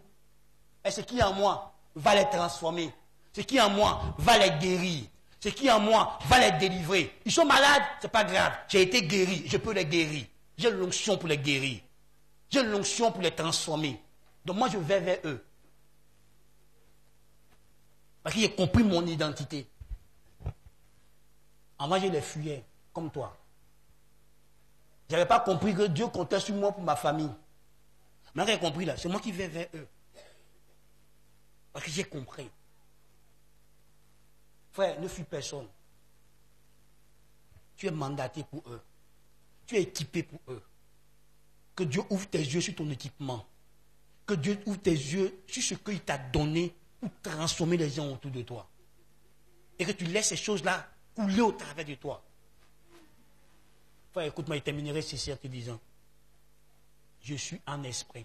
Et ce qui est en moi va les transformer. Ce qui est en moi va les guérir. Ce qui est en moi va les délivrer. Ils sont malades, ce n'est pas grave. J'ai été guéri, je peux les guérir. J'ai l'onction pour les guérir. J'ai l'onction pour les transformer. Donc moi, je vais vers eux. Parce qu'ils ont compris mon identité. Avant, je les fuyais, comme toi. Je n'avais pas compris que Dieu comptait sur moi pour ma famille. Maintenant, j'ai compris là, c'est moi qui vais vers eux. Parce que j'ai compris. Frère, ne fuis personne. Tu es mandaté pour eux. Tu es équipé pour eux. Que Dieu ouvre tes yeux sur ton équipement. Que Dieu ouvre tes yeux sur ce qu'il t'a donné pour transformer les gens autour de toi. Et que tu laisses ces choses-là couler au travers de toi. Frère, écoute-moi, je terminerai ceci en te disant, je suis en esprit.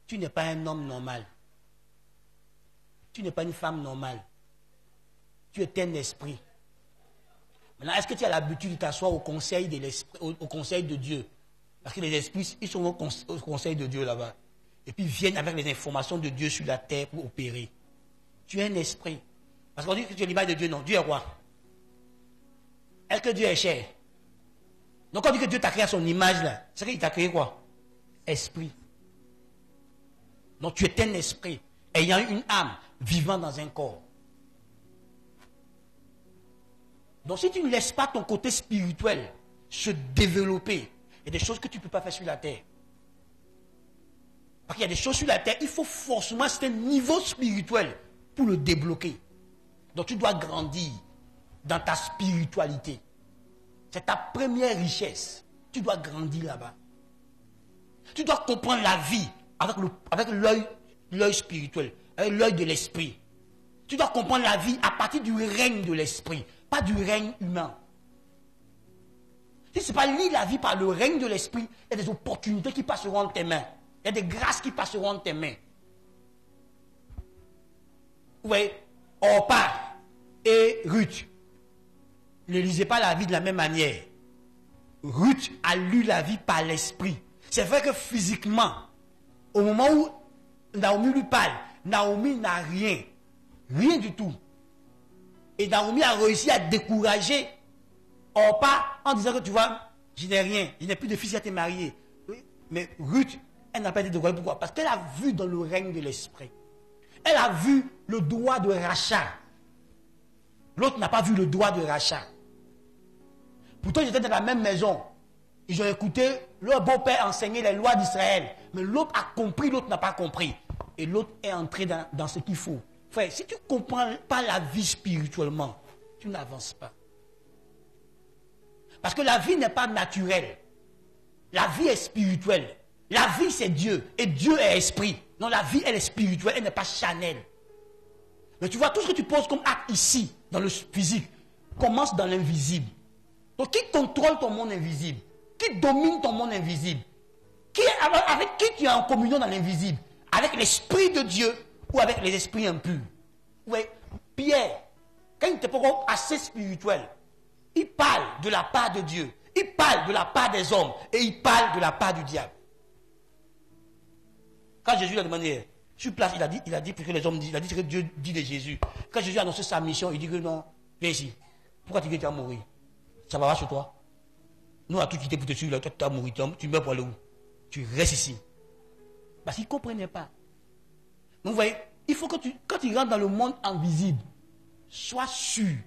Tu n'es pas un homme normal. Tu n'es pas une femme normale. Tu es un esprit. Maintenant, est-ce que tu as l'habitude de t'asseoir au conseil de l'esprit, au conseil de Dieu? Parce que les esprits, ils sont au conseil de Dieu là-bas. Et puis viennent avec les informations de Dieu sur la terre pour opérer. Tu es un esprit. Parce qu'on dit que tu es l'image de Dieu, non. Dieu est roi. Est-ce que Dieu est cher? Donc quand on dit que Dieu t'a créé à son image là, c'est qu'il t'a créé quoi? Esprit. Donc tu es un esprit, ayant une âme, vivant dans un corps. Donc si tu ne laisses pas ton côté spirituel se développer, il y a des choses que tu ne peux pas faire sur la terre. Parce qu'il y a des choses sur la terre, il faut forcément un niveau spirituel pour le débloquer. Donc tu dois grandir dans ta spiritualité. C'est ta première richesse. Tu dois grandir là-bas. Tu dois comprendre la vie avec l'œil spirituel, avec l'œil de l'esprit. Tu dois comprendre la vie à partir du règne de l'esprit, pas du règne humain. Si ce n'est pas lire la vie par le règne de l'esprit, il y a des opportunités qui passeront de tes mains. Il y a des grâces qui passeront de tes mains. Oui, Orpa et Ruth ne lisaient pas la vie de la même manière. Ruth a lu la vie par l'esprit. C'est vrai que physiquement, au moment où Naomi lui parle, Naomi n'a rien. Rien du tout. Et Naomi a réussi à décourager Orpa en disant que tu vois, je n'ai rien, je n'ai plus de fils à te marier. Oui, mais Ruth, elle n'a pas été découragée. Pourquoi? Parce qu'elle a vu dans le règne de l'esprit. Elle a vu le droit de rachat. L'autre n'a pas vu le droit de rachat. Pourtant, ils étaient dans la même maison. Ils ont écouté leur beau-père enseigner les lois d'Israël. Mais l'autre a compris, l'autre n'a pas compris. Et l'autre est entré dans ce qu'il faut. Frère, si tu ne comprends pas la vie spirituellement, tu n'avances pas. Parce que la vie n'est pas naturelle. La vie est spirituelle. La vie, c'est Dieu. Et Dieu est esprit. Non, la vie, elle est spirituelle. Elle n'est pas charnelle. Mais tu vois, tout ce que tu poses comme acte ici, dans le physique, commence dans l'invisible. Donc, qui contrôle ton monde invisible? Qui domine ton monde invisible? Avec qui tu es en communion dans l'invisible? Avec l'esprit de Dieu ou avec les esprits impurs? Oui, Pierre, quand il n'était pas assez spirituel, il parle de la part de Dieu, il parle de la part des hommes et il parle de la part du diable. Quand Jésus lui a demandé, Sur place, il a dit pour que les hommes disent, il a dit ce que Dieu dit de Jésus. Quand Jésus a annoncé sa mission, il dit que non, viens ici. Pourquoi tu vas mourir? Ça va chez toi? Nous, on a tout quitté pour te suivre, toi, tu vas mourir, tu meurs pour aller où? Tu restes ici. Parce qu'ils ne comprenaient pas. Donc, vous voyez, il faut que quand tu rentres dans le monde invisible, sois sûr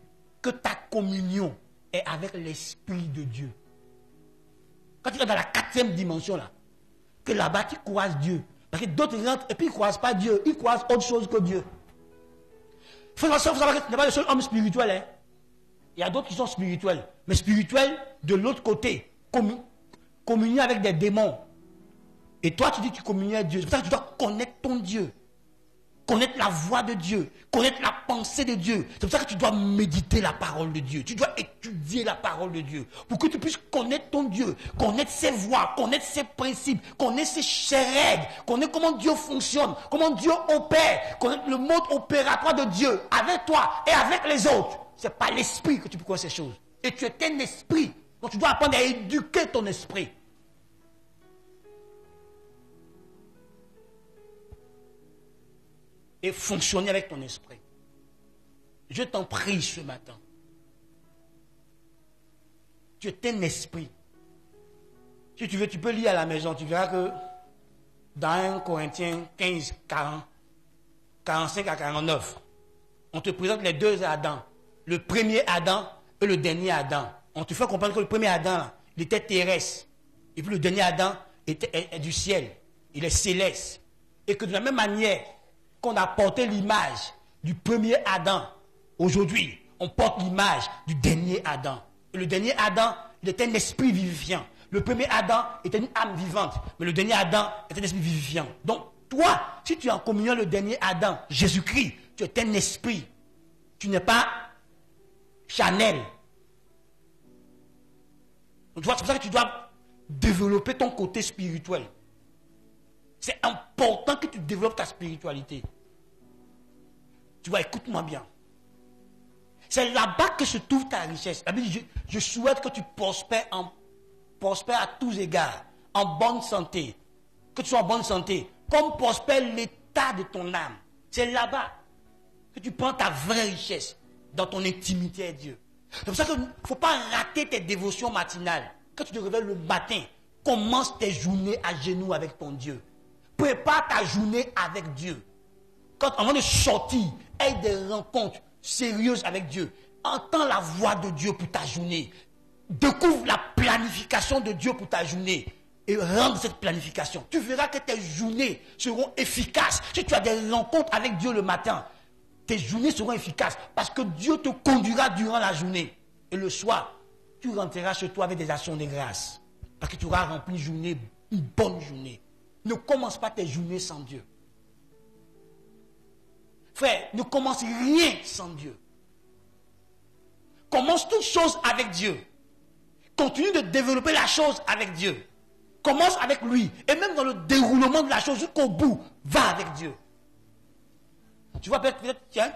que ta communion est avec l'Esprit de Dieu. Quand tu rentres dans la 4e dimension, là, que là-bas, tu croises Dieu. Parce que d'autres rentrent et puis ils ne croisent pas Dieu, ils croisent autre chose que Dieu. Il faut savoir que tu n'es pas le seul homme spirituel. Hein. Il y a d'autres qui sont spirituels. Mais spirituels, de l'autre côté, communier avec des démons. Et toi, tu dis que tu communies avec Dieu. C'est pour ça que tu dois connaître ton Dieu. Connaître la voix de Dieu. Connaître la pensée de Dieu. C'est pour ça que tu dois méditer la parole de Dieu. Tu dois étudier la parole de Dieu. Pour que tu puisses connaître ton Dieu. Connaître ses voies. Connaître ses principes. Connaître ses règles. Connaître comment Dieu fonctionne. Comment Dieu opère. Connaître le mode opératoire de Dieu. Avec toi et avec les autres. C'est pas l'esprit que tu peux connaître ces choses. Et tu es un esprit. Donc tu dois apprendre à éduquer ton esprit. Et fonctionner avec ton esprit. Je t'en prie ce matin. Tu es un esprit. Si tu veux, tu peux lire à la maison. Tu verras que dans 1 Corinthiens 15, 45 à 49, on te présente les deux Adams. Le premier Adam et le dernier Adam. On te fait comprendre que le premier Adam, il était terrestre. Et puis le dernier Adam est du ciel. Il est céleste. Et que de la même manière qu'on a porté l'image du premier Adam, aujourd'hui, on porte l'image du dernier Adam. Et le dernier Adam, il était un esprit vivifiant. Le premier Adam était une âme vivante. Mais le dernier Adam est un esprit vivifiant. Donc, toi, si tu es en communion avec le dernier Adam, Jésus-Christ, tu es un esprit. Tu n'es pas Chanel. Donc, c'est pour ça que tu dois développer ton côté spirituel. C'est important que tu développes ta spiritualité. Tu vois, écoute-moi bien. C'est là-bas que se trouve ta richesse. Je souhaite que tu prospères à tous égards, en bonne santé. Que tu sois en bonne santé. Comme prospère l'état de ton âme. C'est là-bas que tu prends ta vraie richesse dans ton intimité avec Dieu. C'est pour ça qu'il ne faut pas rater tes dévotions matinales. Quand tu te réveilles le matin, commence tes journées à genoux avec ton Dieu. Prépare ta journée avec Dieu. Avant de sortir, aie des rencontres sérieuses avec Dieu. Entends la voix de Dieu pour ta journée. Découvre la planification de Dieu pour ta journée. Et rentre cette planification. Tu verras que tes journées seront efficaces. Si tu as des rencontres avec Dieu le matin, tes journées seront efficaces. Parce que Dieu te conduira durant la journée. Et le soir, tu rentreras chez toi avec des actions de grâce. Parce que tu auras rempli une bonne journée. Ne commence pas tes journées sans Dieu. Frère, ne commence rien sans Dieu. Commence toute chose avec Dieu. Continue de développer la chose avec Dieu. Commence avec lui. Et même dans le déroulement de la chose jusqu'au bout, va avec Dieu. Tu vois, peut-être tiens,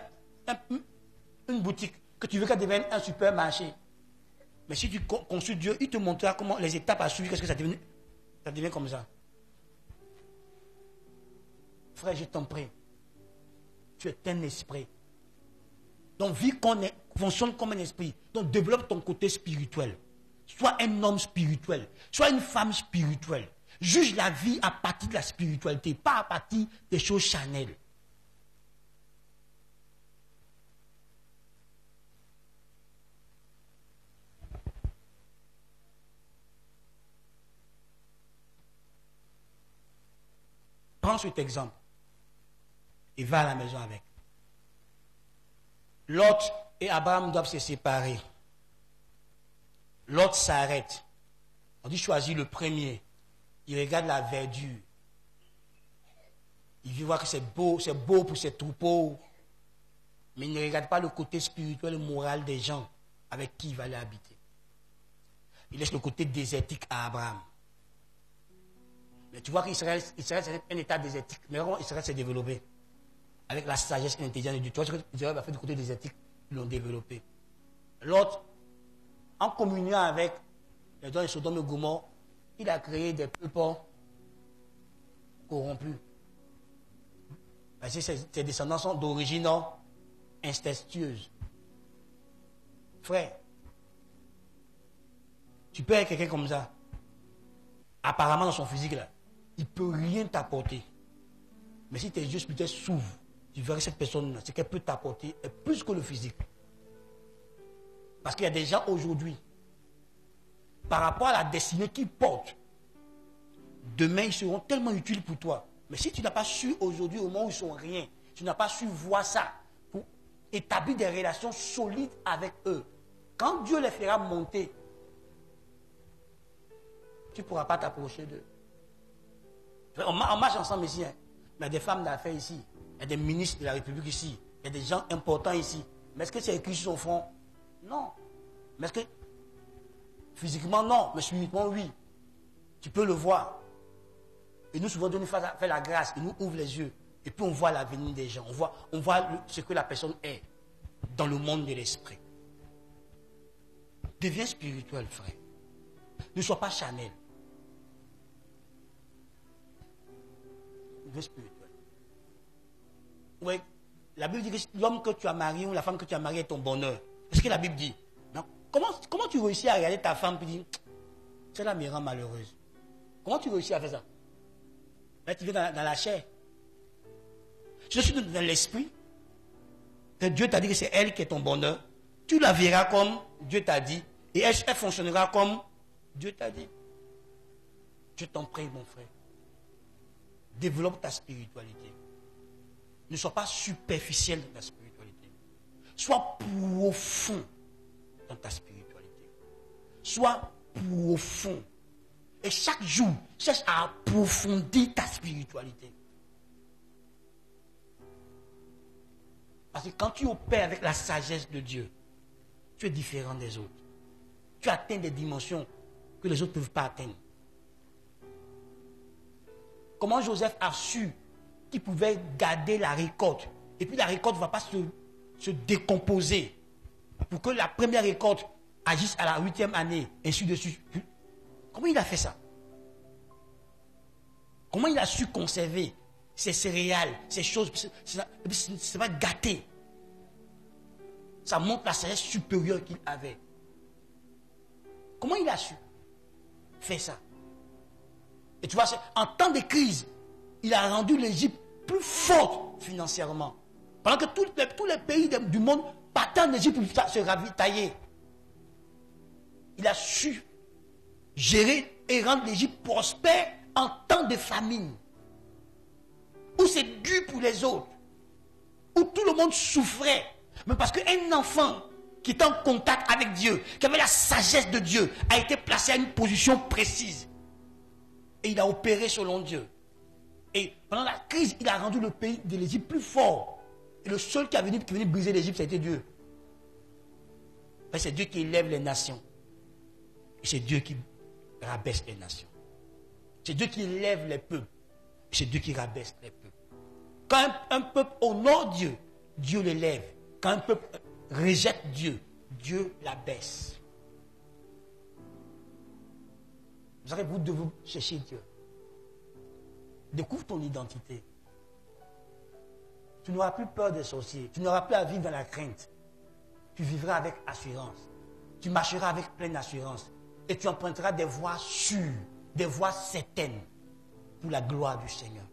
une boutique que tu veux qu'elle devienne un supermarché. Mais si tu consultes Dieu, il te montrera comment les étapes à suivre, qu'est-ce que ça devient comme ça. Frère, je t'en prie. Tu es un esprit. Donc, fonctionne comme un esprit. Donc, développe ton côté spirituel. Sois un homme spirituel. Sois une femme spirituelle. Juge la vie à partir de la spiritualité, pas à partir des choses charnelles. Prends cet exemple et va à la maison avec. Lot et Abraham doivent se séparer. Lot s'arrête. On dit choisis le premier. Il regarde la verdure. Il veut voir que c'est beau pour ses troupeaux. Mais il ne regarde pas le côté spirituel et moral des gens avec qui il va aller habiter. Il laisse le côté désertique à Abraham. Mais tu vois qu'Israël c'est un état désertique. Mais comment Israël s'est développé? Avec la sagesse et l'intelligence de Dieu. Tu vois ce que Israël a fait du côté désertique? Ils l'ont développé. L'autre, en communiant avec les gens de Sodome et Gomorrhe, il a créé des peuples corrompus. Parce que ses descendants sont d'origine incestueuse. Frère, tu peux être quelqu'un comme ça. Apparemment, dans son physique, là, il ne peut rien t'apporter. Mais si tes yeux spirituels s'ouvrent, tu verras cette personne-là, ce qu'elle peut t'apporter est plus que le physique. Parce qu'il y a des gens aujourd'hui, par rapport à la destinée qu'ils portent, demain, ils seront tellement utiles pour toi. Mais si tu n'as pas su aujourd'hui, au moment où ils sont rien, tu n'as pas su voir ça pour établir des relations solides avec eux, quand Dieu les fera monter, tu ne pourras pas t'approcher d'eux. On marche ensemble ici. Hein. Il y a des femmes d'affaires ici. Il y a des ministres de la République ici. Il y a des gens importants ici. Mais est-ce que c'est écrit sur son front? Non. Mais est-ce que physiquement, non. Mais spirituellement, oui. Tu peux le voir. Et nous, souvent, Dieu nous fait la grâce. Il nous ouvre les yeux. Et puis, on voit l'avenir des gens. On voit ce que la personne est dans le monde de l'esprit. Deviens spirituel, frère. Ne sois pas charnel. Deviens spirituel. Oui, la Bible dit que l'homme que tu as marié ou la femme que tu as mariée est ton bonheur. C'est ce que la Bible dit. Non? Comment tu réussis à regarder ta femme et dire, celle-là me rend malheureuse? Comment tu réussis à faire ça? Là, tu viens dans la chair. Je suis dans l'esprit. Que Dieu t'a dit que c'est elle qui est ton bonheur. Tu la verras comme Dieu t'a dit. Et elle fonctionnera comme Dieu t'a dit. Je t'en prie, mon frère. Développe ta spiritualité. Ne sois pas superficiel dans ta spiritualité. Sois profond dans ta spiritualité. Sois profond. Et chaque jour, cherche à approfondir ta spiritualité. Parce que quand tu opères avec la sagesse de Dieu, tu es différent des autres. Tu atteins des dimensions que les autres ne peuvent pas atteindre. Comment Joseph a su qu'il pouvait garder la récolte et puis la récolte ne va pas se décomposer pour que la première récolte agisse à la 8e année, ainsi de suite. Comment il a fait ça? Comment il a su conserver ces céréales, ces choses? C'est pas gâté. Ça montre la sagesse supérieure qu'il avait. Comment il a su faire ça? Et tu vois, en temps de crise, il a rendu l'Égypte plus forte financièrement. Pendant que tous les pays du monde partaient en Égypte pour se ravitailler. Il a su gérer et rendre l'Égypte prospère en temps de famine. Où c'est dur pour les autres. Où tout le monde souffrait. Mais parce qu'un enfant qui était en contact avec Dieu, qui avait la sagesse de Dieu, a été placé à une position précise. Et il a opéré selon Dieu. Et pendant la crise, il a rendu le pays de l'Égypte plus fort. Et le seul qui est venu briser l'Égypte, c'était Dieu. C'est Dieu qui élève les nations. Et c'est Dieu qui rabaisse les nations. C'est Dieu qui élève les peuples. Et c'est Dieu qui rabaisse les peuples. Quand un peuple honore Dieu, Dieu l'élève. Quand un peuple rejette Dieu, Dieu l'abaisse. Vous savez, vous devez chercher Dieu. Découvre ton identité. Tu n'auras plus peur des sorciers. Tu n'auras plus à vivre dans la crainte. Tu vivras avec assurance. Tu marcheras avec pleine assurance. Et tu emprunteras des voies sûres, des voies certaines pour la gloire du Seigneur.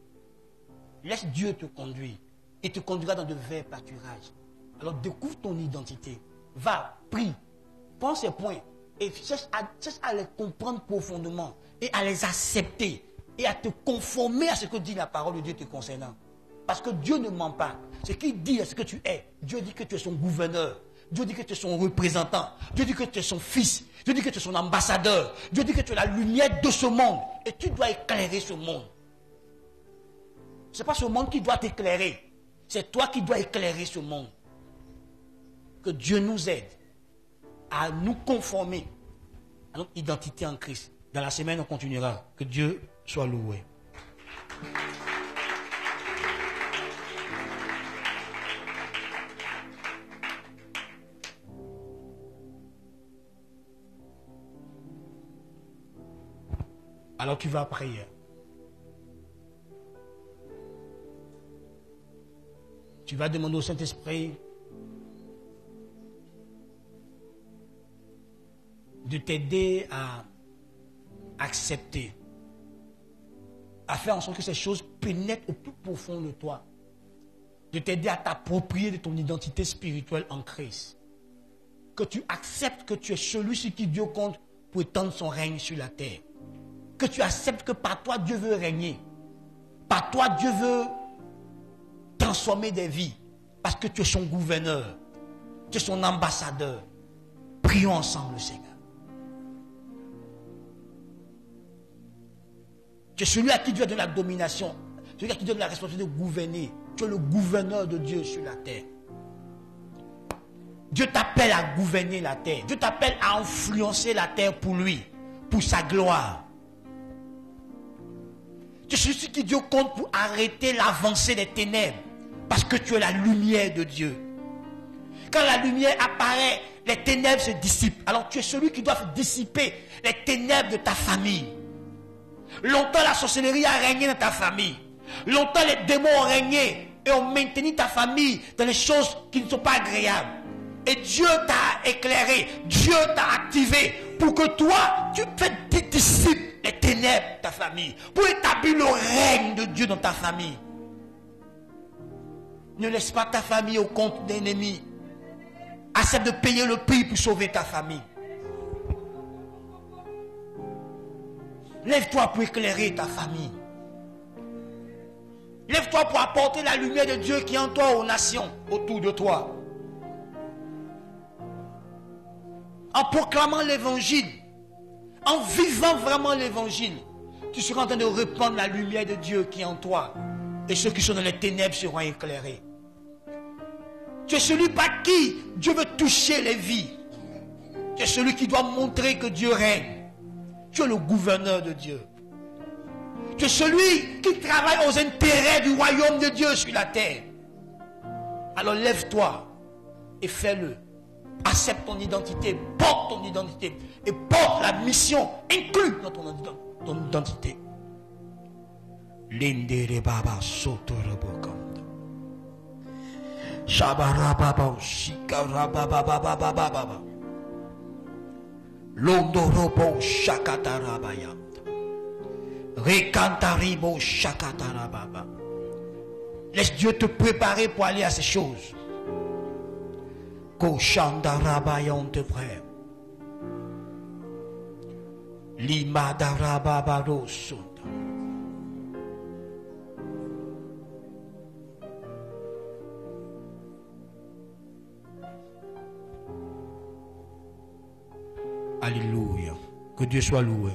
Laisse Dieu te conduire. Et te conduira dans de verts pâturages. Alors découvre ton identité. Va, prie. Prends ces points. Et cherche à les comprendre profondément. Et à les accepter. Et à te conformer à ce que dit la parole de Dieu te concernant. Parce que Dieu ne ment pas. Ce qu'il dit est ce que tu es. Dieu dit que tu es son gouverneur. Dieu dit que tu es son représentant. Dieu dit que tu es son fils. Dieu dit que tu es son ambassadeur. Dieu dit que tu es la lumière de ce monde. Et tu dois éclairer ce monde. Ce n'est pas ce monde qui doit t'éclairer. C'est toi qui dois éclairer ce monde. Que Dieu nous aide à nous conformer à notre identité en Christ. Dans la semaine, on continuera. Que Dieu soit loué. Alors tu vas prier. vas demander au Saint-Esprit de t'aider à accepter, à faire en sorte que ces choses pénètrent au plus profond de toi, de t'aider à t'approprier de ton identité spirituelle en Christ, que tu acceptes que tu es celui-ci qui Dieu compte pour étendre son règne sur la terre, que tu acceptes que par toi Dieu veut régner, par toi Dieu veut transformer des vies, parce que tu es son gouverneur, tu es son ambassadeur. Prions ensemble, Seigneur. Tu es celui à qui Dieu donne la domination, celui à qui Dieu donne la responsabilité de gouverner. Tu es le gouverneur de Dieu sur la terre. Dieu t'appelle à gouverner la terre. Dieu t'appelle à influencer la terre pour lui, pour sa gloire. Tu es celui qui Dieu compte pour arrêter l'avancée des ténèbres, parce que tu es la lumière de Dieu. Quand la lumière apparaît, les ténèbres se dissipent. Alors tu es celui qui doit dissiper les ténèbres de ta famille. Longtemps la sorcellerie a régné dans ta famille. Longtemps les démons ont régné et ont maintenu ta famille dans les choses qui ne sont pas agréables. Et Dieu t'a éclairé, Dieu t'a activé pour que toi, tu dissipes les ténèbres de ta famille, pour établir le règne de Dieu dans ta famille. Ne laisse pas ta famille au compte d'ennemis. Accepte de payer le prix pour sauver ta famille. Lève-toi pour éclairer ta famille. Lève-toi pour apporter la lumière de Dieu qui est en toi aux nations autour de toi. En proclamant l'évangile, en vivant vraiment l'évangile, tu seras en train de répandre la lumière de Dieu qui est en toi. Et ceux qui sont dans les ténèbres seront éclairés. Tu es celui par qui Dieu veut toucher les vies. Tu es celui qui doit montrer que Dieu règne. Tu es le gouverneur de Dieu. Tu es celui qui travaille aux intérêts du royaume de Dieu sur la terre. Alors lève-toi et fais-le. Accepte ton identité, porte ton identité et porte la mission inclue dans ton identité. L'indere baba sotorabokanda. Shabarababa shikarababababababa. Londorobo shakatarabayam. Rekantaribo shakatarababa. Laisse Dieu te préparer pour aller à ces choses. Koshandarabayon te prête. Limadarababadosunda. Alléluia. Que Dieu soit loué.